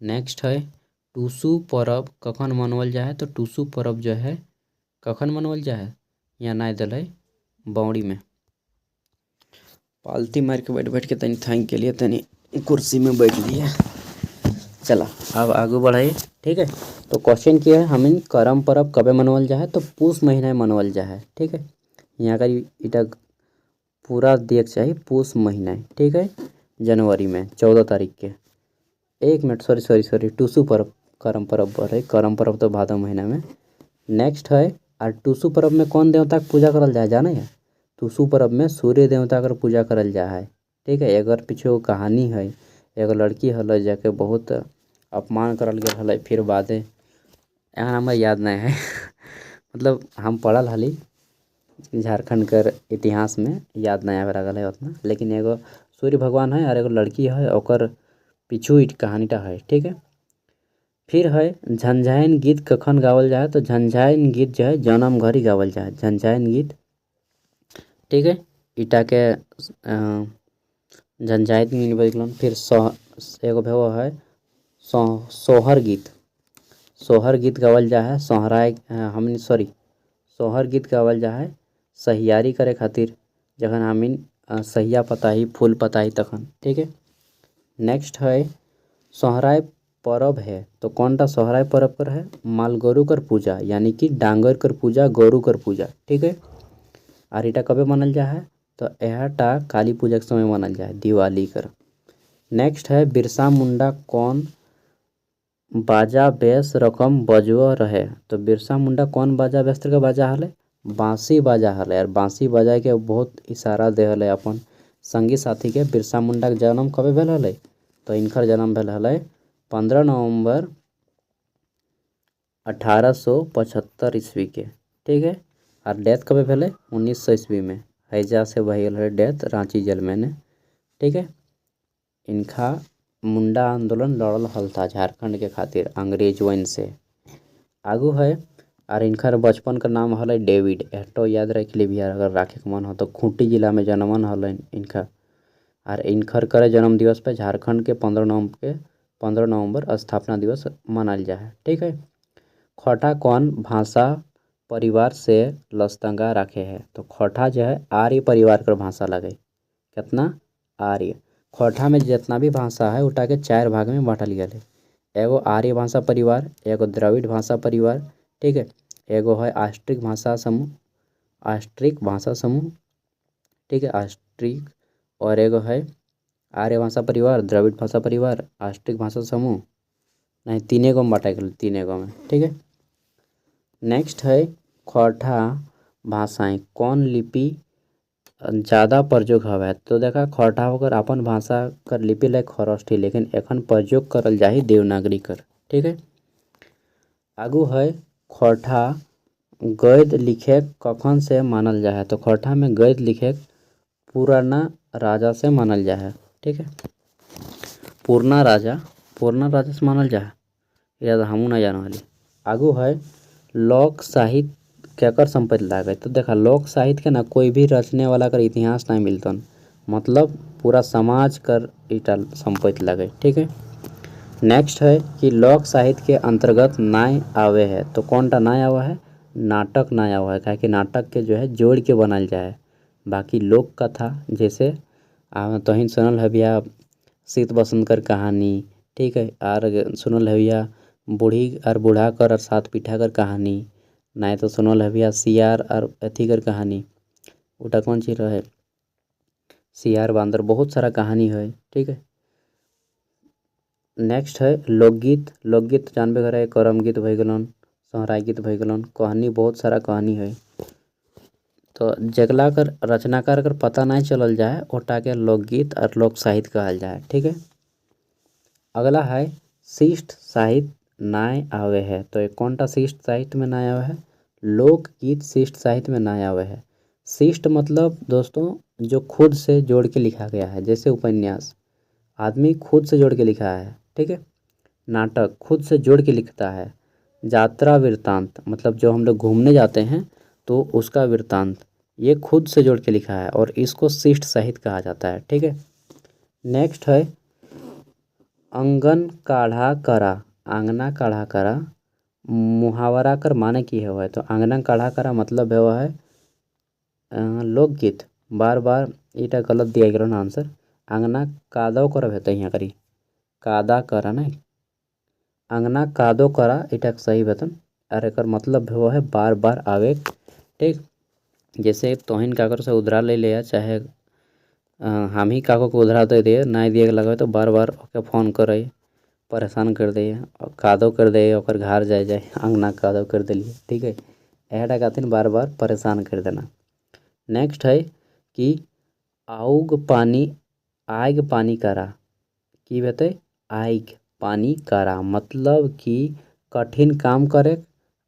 नेक्स्ट है टूसू पर्व कखन मनवल जा है, तो टूसू पर्व जो है कखन मनवल जा है, यहाँ नहीं दिल है बौड़ी में, पालती मार के बैठ बैठ के तनी थैंक के लिए तनी कुर्सी में बैठ लिए। चला अब आगे बढ़ाइए, ठीक है। तो क्वेश्चन क्या है, हमें करम पर्व कबे मनवल जा है, तो पूस महीना में मनवल जा है, ठीक है। यहाँ का इटा पूरा दिए के चाहिए पूस महीना, ठीक है, जनवरी में 14 तारीख के। 1 मिनट, सॉरी टूसू पर्व, करम पर्व पर है, करम पर्व तो भादो महीना में। नेक्स्ट है, और टूसू पर्व में कौन देवता के पूजा करल जाए जाने है? टूसू पर्व में सूर्य देवता कर पूजा करल जा है, ठीक है। एकर पीछे वो कहानी है, एगो लड़की हल जाके बहुत अपमान करल गेल हल, फिर बादे यहाँ हमें याद नहीं है मतलब हम पढ़ल हली झारखंड कर इतिहास में, याद नहीं आवे लागल है उतना, लेकिन एगो सूर्य भगवान है और एगो लड़की है, ओकर पीछू ई कहानीटा है, ठीक है। फिर है झंझाइन गीत कखन गावल जाए? तो झंझाइन गीत जो है जन्म घर ही गावल जाए, झंझाइन गीत, ठीक है। ईटा के झंझाइन गीत बजलन। फिर एगो भेव है सोहर गीत, सोहर गीत गावल जा है सोहराय हमनी सॉरी सोहर गीत गावल जा है सहियारी करे खातिर, जखन हमीन सहिया पताही फूल पताही तखन, ठीक है। नेक्स्ट है सोहराय परब है, तो कौनटा सोहराय परब कर है? माल गोरु कर पूजा, यानी कि डांगर कर पूजा, गोरु कर पूजा, ठीक है। और इटा कबे मनल जा है? तो यहटा काली पूजा के समय मनल जाए, दिवाली कर। नेक्स्ट है बिरसा मुंडा कौन बाजा बेस रकम बजव रहे? तो बिरसा मुंडा कौन बाजा बेस्तर का बाजा हले? बांसी बाजा हले, और बांसी बजाए के बहुत इशारा दे हले अपन संगी साथी के। बिरसा मुंडा के जन्म कबे भेल हले? तो इनकर जन्म भेल हले 15 नवंबर 1875 ईस्वी के, ठीक है। और डेथ कबे भेले? 1900 ईस्वी में, हैजा से भइल है डेथ रांची जेल में ने, ठीक है। इनका मुंडा आंदोलन लड़ल हल था झारखंड के खातिर अंग्रेजवन से। आगू है, और इनकर बचपन का नाम हल डेविड, एटो याद रख ली भैया अगर राखे के मन हो तो। खूंटी जिला में जन्मन हल इनका। और इनकर करे जन्म दिवस पे झारखंड के 15 नवंबर स्थापना दिवस मनाल जा है, ठीक है। खोटा कौन भाषा परिवार से लस्तंगा रखे है? तो खोटा जो है आर्य परिवार कर भाषा लगे, कितना? आर्य। खोटा में जितना भी भाषा है उठा के 4 भाग में बांटल गया है। एगो आर्य भाषा परिवार, एगो द्रविड़ भाषा परिवार, ठीक है। एगो है आस्ट्रिक भाषा समूह, आस्ट्रिक भाषा समूह, ठीक है, आस्ट्रिक। और एगो है आर्य भाषा परिवार, द्रविड़ भाषा परिवार, आस्ट्रिक भाषा समूह, नहीं तीने गो में बांटा गया, तीने गो में, ठीक है। नेक्स्ट है खोटा भाषाएं कौन लिपि ज़्यादा प्रयोग हवे? तो देखा खोटा होकर अपन भाषा कर लिपि लायक खरष्ठी, लेकिन एखन प्रयोग करल जाही देवनागरी कर, ठीक है। आगू है खोटा गद्य लिखे कखन से मानल जा है? तो खोटा में गद्य लिखे पुराना राजा से मानल जा है, ठीक है। पुरना राजा से मानल जा है, याद हमू ना जान वाली। आगू है लोक साहित्य केकर संपत्ति लागे? तो देखा लोक साहित्य के ना कोई भी रचने वाला कर इतिहास नहीं मिलतन, मतलब पूरा समाज कर इटा संपत्ति लागे, ठीक है। नेक्स्ट है कि लोक साहित्य के अंतर्गत नाय आवे है, तो कौन टा नाय आवा है? नाटक नाय आवा है, कि नाटक के जो है जोड़ के बनाल जाए। बाकी लोक कथा जैसे तोहिन सुनल है भैया शीत बसंत कर कहानी, ठीक है। और सुनल है भैया बूढ़ी और बूढ़ा कर और सात पीठा कर कहानी, नहीं तो सुनल है भैया सियार और अथी कर कहानी, उटा कौन चीज रहे सियार बांदर, बहुत सारा कहानी है, ठीक है। नेक्स्ट है लोकगीत, लोकगीत जानबे करे करम गीत भई गलन, सोहराय गीत भई गलन, कहानी बहुत सारा कहानी है। तो जगला कर रचनाकार कर पता नहीं चलल जाए ओटा के लोकगीत और लोक साहित्य कहल जाए, ठीक है। अगला है शिष्ट साहित्य नाय आवे है, तो एक कौन टा शिष्ट साहित्य में नाय आवे है? लोकगीत शिष्ट साहित्य में नाय आवे है। शिष्ट मतलब दोस्तों जो खुद से जोड़ के लिखा गया है, जैसे उपन्यास आदमी खुद से जोड़ के लिखा है, ठीक है। नाटक खुद से जोड़ के लिखता है। यात्रा वृत्तांत मतलब जो हम लोग घूमने जाते हैं तो उसका वृत्तांत, ये खुद से जोड़ के लिखा है और इसको शिष्ट साहित्य कहा जाता है, ठीक है। नेक्स्ट है अंगन काढ़ा करा, आंगना काढ़ा करा मुहावरा कर माने की है? तो आंगना काढ़ा करा मतलब है लोकगीत। बार बार इटा गलत दिया गया आंसर, आंगना कादो करब हेतै यहाँ करी, कादा करा नहीं, अंगना कादो करा इटा सही वेतन। और एक मतलब है बार बार आवे, ठीक। जैसे तोहिन काकर से उधरा ले लिया चाहे हम ही काको को उधार दे दिए नहीं दिए लगे तो बार बार ओके फोन करे परेशान कर दिए और कादो कर दे ओकर घर जाए जाए अंगना कादो कर दिलिए ठीक है। एहटा कहते बार बार परेशान कर देना। नेक्स्ट है कि आग पानी करा की बते आग पानी करा मतलब कि कठिन काम करे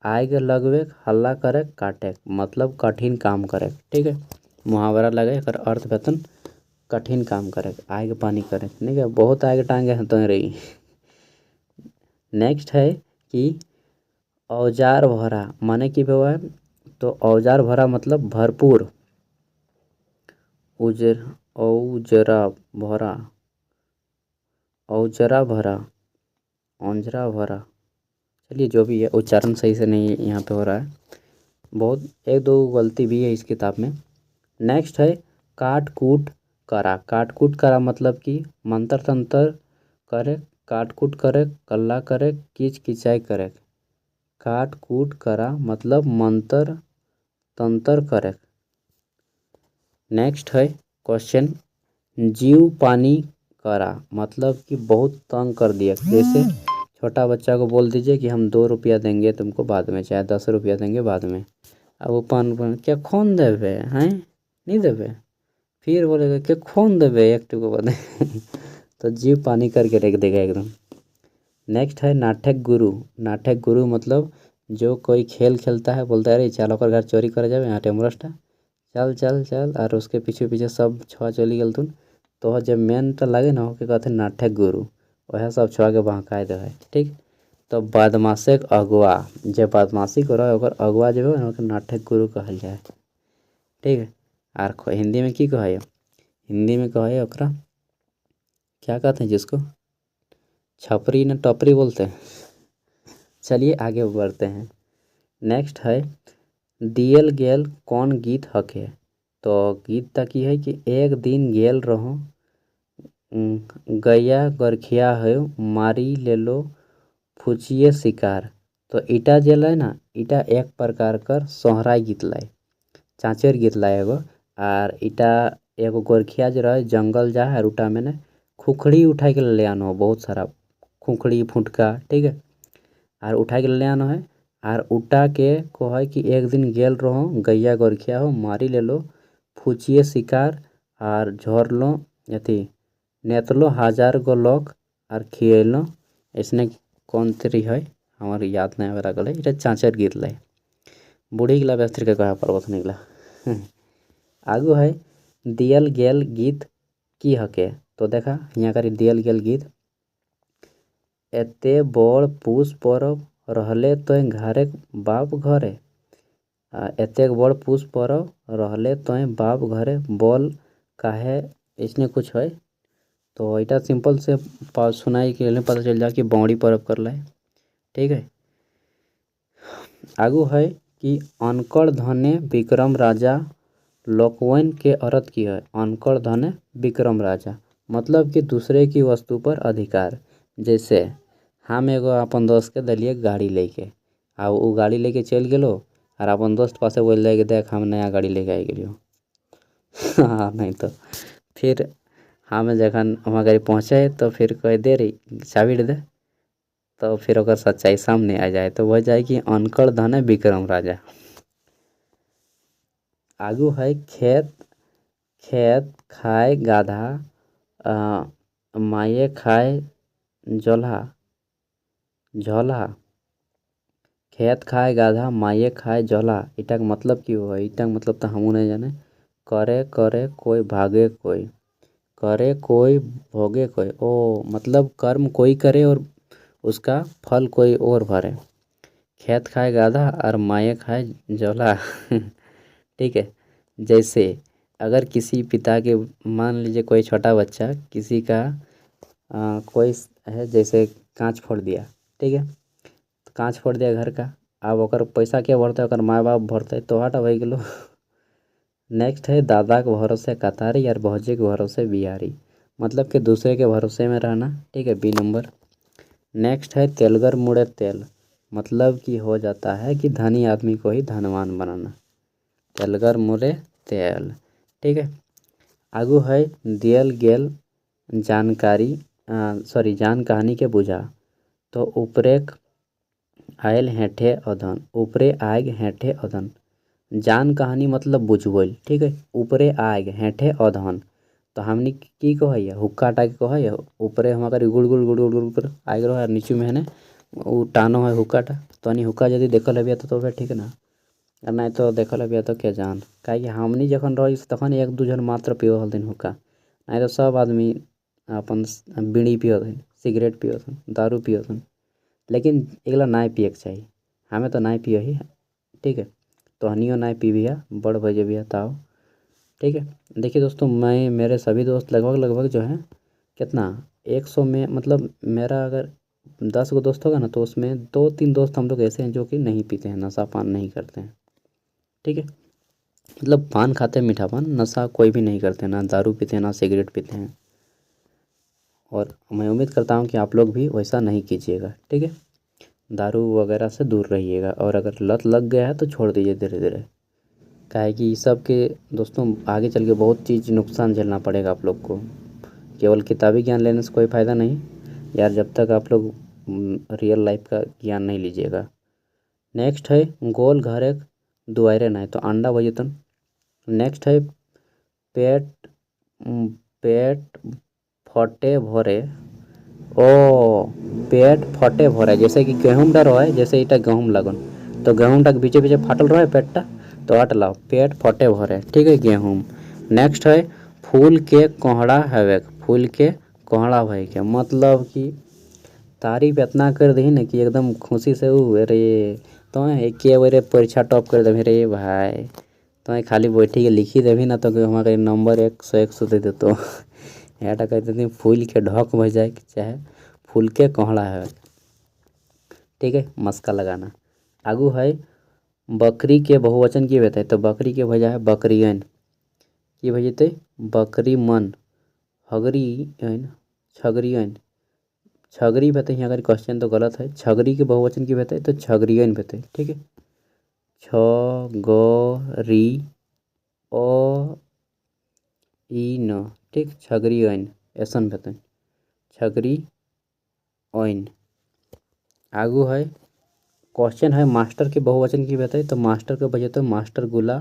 आग लगवे हल्ला करे काटे मतलब कठिन काम करे ठीक है। मुहावरा लगे एकर अर्थ वेतन कठिन काम करे आग पानी करे ठीक है बहुत आग टांगे हैं तो रही। नेक्स्ट है कि औजार भरा माने की है तो औजार भरा मतलब भरपूर औजरा भरा औजरा भरा औंजरा भरा चलिए जो भी है उच्चारण सही से नहीं यहाँ पे हो रहा है बहुत एक दो गलती भी है इस किताब में। नेक्स्ट है काट कूट करा मतलब कि मंत्र तंत्र करे काट कूट करे कल्ला करे किच किचाई करे काट कूट करा मतलब मंत्र तंत्र करे। नेक्स्ट है क्वेश्चन जीव पानी करा मतलब कि बहुत तंग कर दिया जैसे छोटा बच्चा को बोल दीजिए कि हम 2 रुपया देंगे तुमको बाद में चाहे 10 रुपया देंगे बाद में अब वो पान क्या खून देवे हैं नहीं देवे फिर बोलेगा क्या खून देवे एक टुको बदे तो जीव पानी करके रख देगा एकदम। नेक्स्ट है नाटक गुरु मतलब जो कोई खेल खेलता है बोलता है अरे चल ओकर घर चोरी करे जाए यहाँ टेमरस्टा चल चल चल और उसके पीछे पीछे सब छुआ चली गल तुन तो जब मेन तो लगे ना के कहते नाटक गुरु वह सब छुआ के बहकाए दे है ठीक। तो बदमाशी के अगुआ जब बदमाशी कर ओकर अगुआ जब है ना नाटक गुरु कहल जाए ठीक है। और हिंदी में की कहे हिंदी में कहे ओकरा क्या कहते हैं जिसको छपरी न टपरी बोलते हैं। चलिए आगे बढ़ते हैं। नेक्स्ट है दियल गेल कौन गीत हके तो गीत तक की है कि एक दिन गेल रहो गैया गरखिया है मारी ले लो फुचिए शिकार तो ईटा जल है ना ईटा एक प्रकार कर सोहराई गीत लाए चाँचर गीत लाए एगो और ईटा एगो गोरखिया जो रहे जंगल जा है उटा में खुखड़ी उठा के ले आनो बहुत सारा खुखड़ी फुटका ठीक है और उठा के ले आनो है और उठा के को है कि एक दिन गेल रहो गैया गोरखिया हो मारी ले लो फुचिए शिकार और झोर लो अथी नेतलो 1000 गो लोग और खिएलो इसने कौन तरी है हमारे याद नहीं आ रहा इटा चाँचर गीत लाई बूढ़ी गिला व्यस्त्र के कहा पर्वत निकला आगू है दियल गेल गीत की हके तो देखा यहाँ कर दियल गेल गीत एते बड़ पूस परब रहले तो घरे बाप घरे एते बड़ पूस परब रहले तो बाप घरे बोल काहे इसने कुछ है तो इटा सिंपल से सुनाई के लिए पता चल जाए कि बौड़ी परब कर लाए ठीक है। आगू है कि अनकड़ धने विक्रम राजा लोकवन के अर्थ की है अनकड़ धने विक्रम राजा मतलब कि दूसरे की वस्तु पर अधिकार जैसे हम एगो अपन दोस्त के दिलिए गाड़ी लेके आ वो गाड़ी लेके चल गेलो और अपन दोस्त पासे बोल जाए कि देख हम नया गाड़ी लेके आई गेलियो हाँ नहीं तो फिर हम जखन वहाँ गाड़ी पहुँचे तो फिर कह दे रही चाबी दे तो फिर ओकर सच्चाई सामने आ जाए तो वह जाए कि अनकड़ धन है विक्रम राजा। आगू है खेत खेत खाए गाधा माये खाए जोल्हा झोला खेत खाए गाधा माये खाए झोला इटा का मतलब की हुआ इटा का मतलब तो हमू नहीं जाने करे करे कोई भागे कोई करे कोई भोगे कोई ओ मतलब कर्म कोई करे और उसका फल कोई और भरे खेत खाए गाधा और माये खाए झोला ठीक है। जैसे अगर किसी पिता के मान लीजिए कोई छोटा बच्चा किसी का कोई है जैसे कांच फोड़ दिया ठीक है तो कांच फोड़ दिया घर का अब ओकर पैसा क्या भरते ओकर माँ बाप भरते तो हटा भाई गेलो। नेक्स्ट है दादा के भरोसे कतारी और भौजी के भरोसे बिहारी मतलब कि दूसरे के भरोसे में रहना ठीक है बी नंबर। नेक्स्ट है तेलगर मुड़े तेल मतलब कि हो जाता है कि धनी आदमी को ही धनवान बनाना तेलगर मुड़े तेल ठीक है। आगू है दियल गेल जानकारी जान कहानी के बुझा। तो ऊपरे आयल हेठे अधन, ऊपरे आग हेठे अधन। जान कहानी मतलब बुझबोल, ठीक है। ऊपरे आग हेठे अधन, तो हमनी की कहैया हुक्का टाके कहैया। ऊपरे हम अगर गुड़ गुड़ गुड़ गुड़ गुड़ गुड़ आग रहा नीचू में है ना उ टानो है हुक्काटा। तो हुक्का यदि देखल है तो फिर ठीक ना, और नहीं तो देखल है तो के जान। काहे हमनी जखन रही तखन एक दू जन मात्र पियो हलथिन हुक्का, नहीं तो सब आदमी अपन बीड़ी पियत हन, सिगरेट पियत हन, दारू पियत हन। लेकिन एकला नहीं पिए के चाहिए, हमें तो नहीं पिए ही, ठीक है। तो हनियो नहीं पी भी है, बड़ भजे भी है ताओ, ठीक है। देखिए दोस्तों, मैं मेरे सभी दोस्त लगभग लगभग जो है कितना 100 में, मतलब मेरा अगर 10 गो दोस्त होगा ना तो उसमें 2-3 दोस्त हम लोग ऐसे हैं जो कि नहीं पीते हैं, नशा पान नहीं करते हैं, ठीक है। मतलब पान खाते हैं, मीठा पान, नशा कोई भी नहीं करते, ना दारू पीते हैं ना सिगरेट पीते हैं। और मैं उम्मीद करता हूँ कि आप लोग भी वैसा नहीं कीजिएगा, ठीक है। दारू वगैरह से दूर रहिएगा, और अगर लत लग गया है तो छोड़ दीजिए धीरे धीरे। काहे कि सब के दोस्तों आगे चल के बहुत चीज़ नुकसान झेलना पड़ेगा आप लोग को। केवल किताबी ज्ञान लेने से कोई फ़ायदा नहीं यार, जब तक आप लोग रियल लाइफ का ज्ञान नहीं लीजिएगा। नेक्स्ट है गोल घर एक दुआरे नहीं, तो अंडा वजतन। नेक्स्ट है पेट पेट फटे भरे। ओ पेट फटे भरे, जैसे कि गेहूँ डा रहे, जैसे इटा गेहूँ लगन, तो गेहूँ टाक बीचे बीचे फाटल रहे पेटटा, तो हट लाओ पेट फटे भरे, ठीक है गेहूँ। नेक्स्ट है फूल के कोहड़ा हवे, फूल के कोहड़ा भई के मतलब कि तारीफ इतना कर दी ना कि एकदम खुशी से अरे तो एक बारे परीक्षा टॉप कर देवी रे भाई। तो खाली बैठी के लिखी देवी ना तो हमारे नंबर 100 दे देते। यहाँ कहते थे फूल के ढक भज जाए चाहे फूल के कोहड़ा है, ठीक है, मस्का लगाना। आगू है बकरी के बहुवचन की बताए, तो बकरी के भजा है बकरियन, की भजते बकरी मन, हगरियन छगरियन, छगरी बताइए अगर क्वेश्चन तो गलत है, छगरी के बहुवचन की बताए तो छगरियन बताए, ठीक है। छगरी ओ ई न, ठीक, छगरियन ऐसन बताए छगरी ओइन। आगू है क्वेश्चन है मास्टर के बहुवचन की बताए, तो मास्टर के बजे तो मास्टर गुला,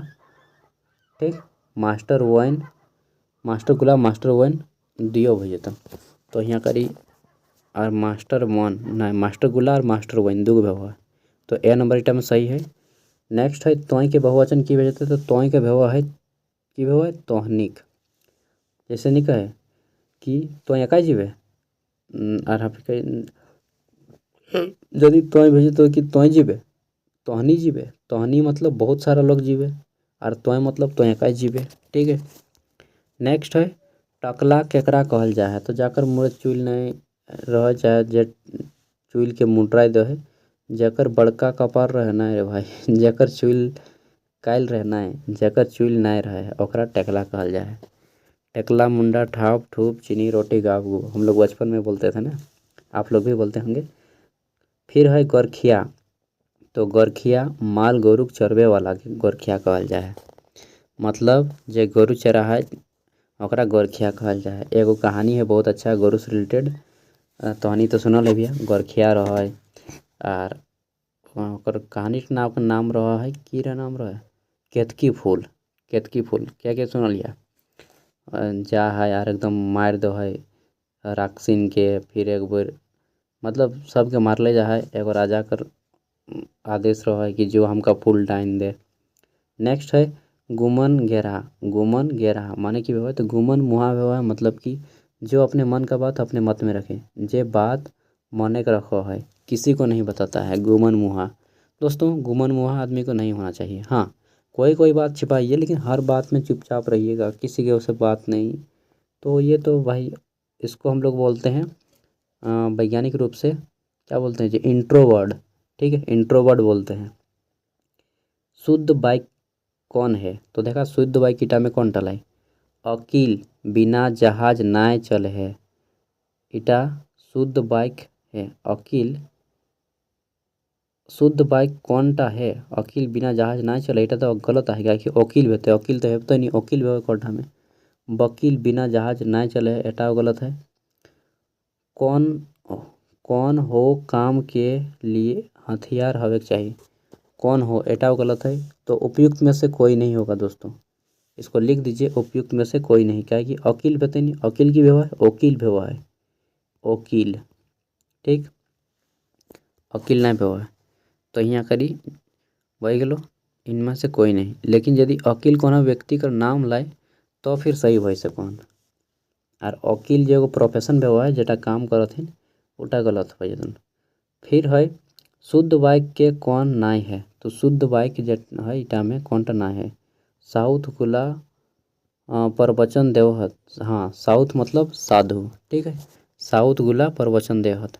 ठीक, मास्टर वाइन, मास्टर गुलाब मास्टर वाइन दियो भैया। तो यहाँ करी और मास्टर वन नहीं, मास्टर गुला और मास्टर वाइन दो व्यवहार, तो ए नंबर इटा में सही है। नेक्स्ट है तोय के बहुवचन की वजह, तो तोय के व्यवहार है की व्यवहार है तोहनिक। जैसे नहीं कहे कि तोय एका जीवे और यदि तोय भेजे तो कि तोय जीवे, तोहनी जीवे, तोहनी मतलब बहुत सारा लोग जीवे, और तोय मतलब तोय एका जीवे, ठीक है। नेक्स्ट है टकला केकरा कहल जा है, तो जाकर मुँह चुल नहीं रह चाहे जे चुल के मुंडराय दे है, जकर बड़का कपार रहे ना रे भाई जकर चुल कायल रहे ना जकर चुल नहीं रहे ओकरा टकला कहल जा है। टकला मुंडा ठाप ठूप चीनी रोटी गाप गु, हम लोग बचपन में बोलते थे ना, आप लोग भी बोलते होंगे। फिर है गोरखिया, तो गोरखिया माल गोरु चरबे वाला के गोरखिया कहल जा है, मतलब जे गोरु चरा है ओकरा गोरखिया कहल जा है। एगो कहानी है बहुत अच्छा गोरु से रिलेटेड, तहनी तो सुनल है भैया, गोरखिया रहा है और ओकर कहानी के नाम रहा है की रहा नाम रहा है केतकी फूल, केतकी फूल क्या क्या सुनल या जा है यार एकदम मार दो है राक्षिन के। फिर एक बार मतलब सबके मारले जा है, एगो राजा कर आदेश रहा है कि जो हमका फूल डाइन दे। नेक्स्ट है गुमन गेरा, गुमन गेरा माने की व्यवहार, तो गुमन मुहा व्यवहार मतलब कि जो अपने मन का बात अपने मत में रखे, जे बात मने का रखो है किसी को नहीं बताता है, गुमन मुहा। दोस्तों गुमन मुहा आदमी को नहीं होना चाहिए, हाँ कोई कोई बात छिपाइए लेकिन हर बात में चुपचाप रहिएगा, किसी के उसे बात नहीं। तो ये तो भाई इसको हम लोग बोलते हैं वैज्ञानिक रूप से क्या बोलते हैं जी, इंट्रोवर्ड, ठीक है, इंट्रोवर्ड बोलते हैं। शुद्ध बाइक कौन है, तो देखा शुद्ध बाइक ईटा में कौन टलाई अकील बिना जहाज नाय चल है, ईटा शुद्ध बाइक है अकील। शुद्ध बाइक कौन टा है अकील बिना जहाज ना चले, इटा तो गलत है क्या कि वकील भेते, वकील तो हेबते नहीं, वकील भेवे कोठा में, वकील बिना जहाज नाय चले एटाओ गलत है। कौन कौन हो काम के लिए हथियार हवे के चाहिए। कौन हो एटाओ गलत है। तो उपयुक्त में से कोई नहीं होगा दोस्तों, इसको लिख दीजिए उपयुक्त में से कोई नहीं। क्या है कि वकील बते नहीं, वकील की भेवा है, वकील भेवा है, वकील। ठीक, वकील ना भेवा है तो यहाँ करी वही गलो इनमें से कोई नहीं। लेकिन यदि वकील कोनो व्यक्ति का नाम लाए तो फिर सही भई सकन। और वकील जो एगो प्रोफेशन भेवा है जेटा काम करत है उटा गलत हो जतन। फिर है शुद्ध वाक्य के कौन नाय है। तो शुद्ध वाक्य जे है इटा में कौनटा नाय है। साउथ गुला प्रवचन देवहत। हाँ, साउथ मतलब साधु। ठीक है, साउथ गुला प्रवचन देवहत।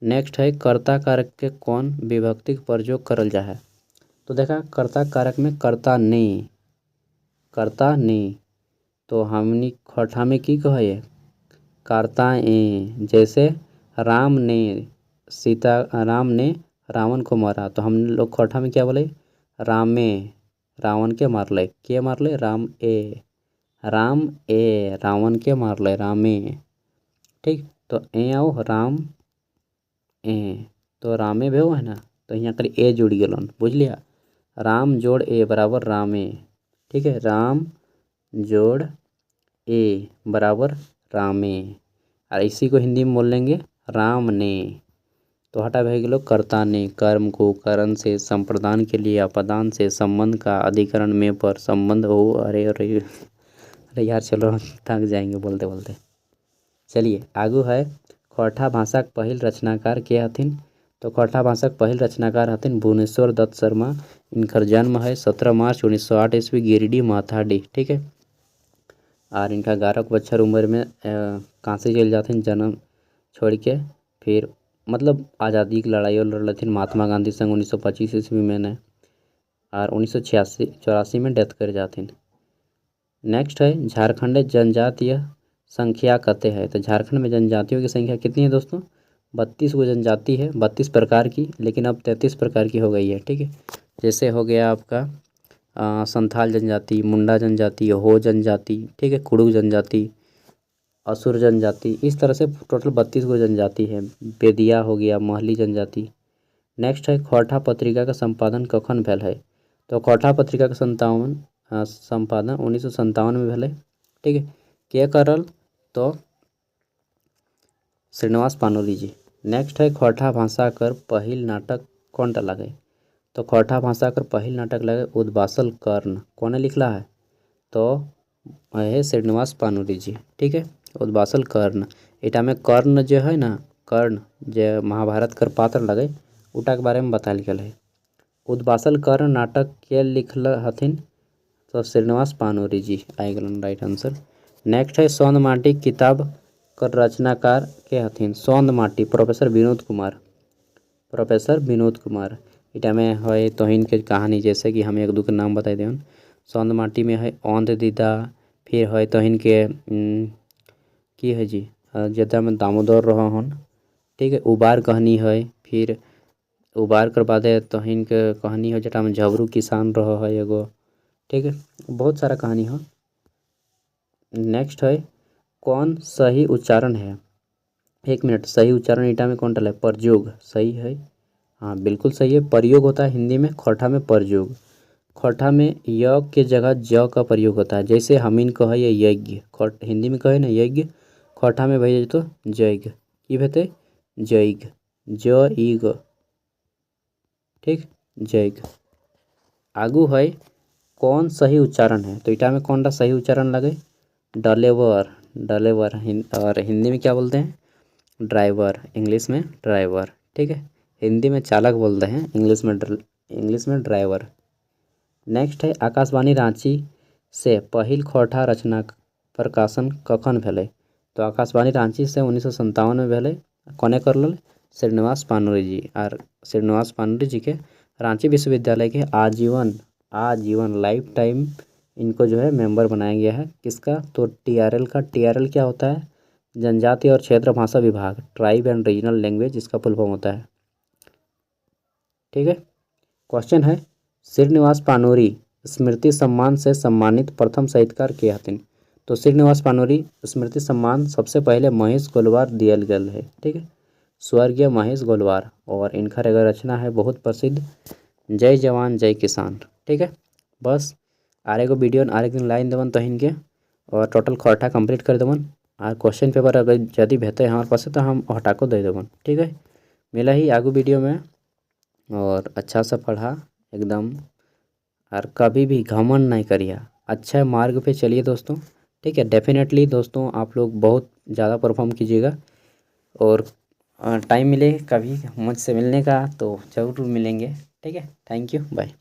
नेक्स्ट है कर्ता कारक के कौन विभक्ति के प्रयोग करल जा है। तो देखा कर्ता कारक में कर्ता ने, कर्ता ने। तो हमनी खठा में की कहे कर्ता ए। जैसे राम ने सीता, राम ने रावण को मारा तो हम लोग खठा में क्या बोले रामे रावण के मारले। के मारले राम ए, राम ए रावण के मारले रामे। ठीक, तो ए आओ राम ए, तो रामे भेव है ना, तो यहाँ कर ए जुड़ गलन बुझ लिया। राम जोड़ ए बराबर रामे। ठीक है, राम जोड़ ए बराबर रामे। और इसी को हिंदी में बोल लेंगे राम ने। तो हटा भे गेलो कर्ता ने। कर्म को करण से संप्रदान के लिए अपदान से संबंध का अधिकरण में पर संबंध हो। अरे अरे अरे यार चलो थक जाएंगे बोलते बोलते। चलिए आगू है खौठा भाषा के पहिल रचनाकार के हथिन। तो खौठा भाषा के पहिल रचनाकार हथिन भुवनेश्वर दत्त शर्मा। इनकर जन्म है 17 मार्च 1908 ईस्वी गिरिडीह माथाडी। ठीक है, और इनका 11 बछर उम्र में कांसी चल जाथिन जन्म छोड़ के। फिर मतलब आज़ादी की लड़ाई और लड़लथिन महात्मा गांधी संग 1925 ईस्वी में ने। और 1984 में डेथ कर जाथिन। नेक्स्ट है झारखंड जनजातीय संख्या कते है। तो झारखंड में जनजातियों की संख्या कितनी है दोस्तों 32 गो जनजाति है, 32 प्रकार की, लेकिन अब 33 प्रकार की हो गई है। ठीक है, जैसे हो गया आपका संथाल जनजाति, मुंडा जनजाति, हो जनजाति, ठीक है, कुड़ू जनजाति, असुर जनजाति, इस तरह से टोटल 32 गो जनजाति है। बेदिया हो गया, महली जनजाति। नेक्स्ट है खौठा पत्रिका का संपादन कखन भेल है। तो खौठा पत्रिका का संपादन 1957 में भेल है। ठीक है, के करल तो श्रीनिवास पानोली जी। नेक्स्ट है खौठा भाषा कर पहिल नाटक कौनटा लगे। तो खौठा भाषा कर पहिल नाटक लगे उद्वासल कर्ण। कौन लिखला है तो है श्रीनिवास पानोली जी। ठीक है, उद्वासल कर्ण। इटा में कर्ण जो है ना, कर्ण जो महाभारत कर पात्र लगे उटा के बारे में बताल गया है। उद्वासल कर्ण नाटक के लिखल हथिन तो श्रीनिवास पानोली जी आए गलन राइट आंसर। नेक्स्ट है सौंद माटी किताब कर रचनाकार के हथिन। सौंद माटी प्रोफेसर विनोद कुमार, प्रोफेसर विनोद कुमार। इटा में है तोहिन के कहानी, जैसे कि हम एक दो के नाम बताई दें। सौंद माटी में है औंध दीदा। फिर है तोहिन के की है जी जदा में दामोदर रह हन। ठीक है, उबार कहानी है। फिर उबार कर बाद है तोहिन के कहानी है जटा में झबरू किसान रह है एगो। ठीक है, बहुत सारा कहानी है। नेक्स्ट है कौन सही उच्चारण है। एक मिनट, सही उच्चारण ईटा में कौन टल है प्रयोग सही है। हाँ बिल्कुल सही है। प्रयोग होता है हिंदी में, खौठा में प्रयोग। खौठा में य के जगह ज का प्रयोग होता है। जैसे हमीन कहे यज्ञ, हिंदी में कहे ना यज्ञ, खौठा में भैया तो जैग की भेते जैग, ज ई ग। ठीक, जैग। आगू है कौन सही उच्चारण है। तो इटा में कौन सा सही उच्चारण लगे डलेवर, डलेवर। और हिंदी में क्या बोलते हैं ड्राइवर, इंग्लिश में ड्राइवर। ठीक है, हिंदी में चालक बोलते हैं, इंग्लिश में ड्राइवर। नेक्स्ट है आकाशवाणी रांची से पहिल खौठा रचना प्रकाशन कखन भेलै। तो आकाशवाणी रांची से 1957 में भेलै। कोने करल श्रीनिवास पानोली जी। और श्रीनिवास पानोली जी के रांची विश्वविद्यालय के आजीवन लाइफ टाइम इनको जो है मेंबर बनाया गया है। किसका तो टीआरएल का। टीआरएल क्या होता है जनजाति और क्षेत्र भाषा विभाग, ट्राइब एंड रीजनल लैंग्वेज इसका फुल फॉर्म होता है। ठीक है, क्वेश्चन है श्रीनिवास पानोली स्मृति सम्मान से सम्मानित प्रथम साहित्यकार के हथिन। तो श्रीनिवास पानोरी स्मृति सम्मान सबसे पहले महेश गोलवार दियल गल है। ठीक है, स्वर्गीय महेश गोलवार। और इनका एगो रचना है बहुत प्रसिद्ध, जय जवान जय किसान। ठीक है, बस आरे को वीडियो आरे दिन लाइन देवन तहिन के और टोटल खर्चा कंप्लीट कर देवन। और क्वेश्चन पेपर अगर यदि भेजते हमारे पास तो हम हटा को दे देवन। ठीक है, मिला ही आगू वीडियो में। और अच्छा सा पढ़ा एकदम, और कभी भी घमंड नहीं करिए, अच्छा मार्ग पे चलिए दोस्तों। ठीक है, डेफिनेटली दोस्तों आप लोग बहुत ज़्यादा परफॉर्म कीजिएगा। और टाइम मिले कभी मुझसे मिलने का तो ज़रूर मिलेंगे। ठीक है, थैंक यू, बाय।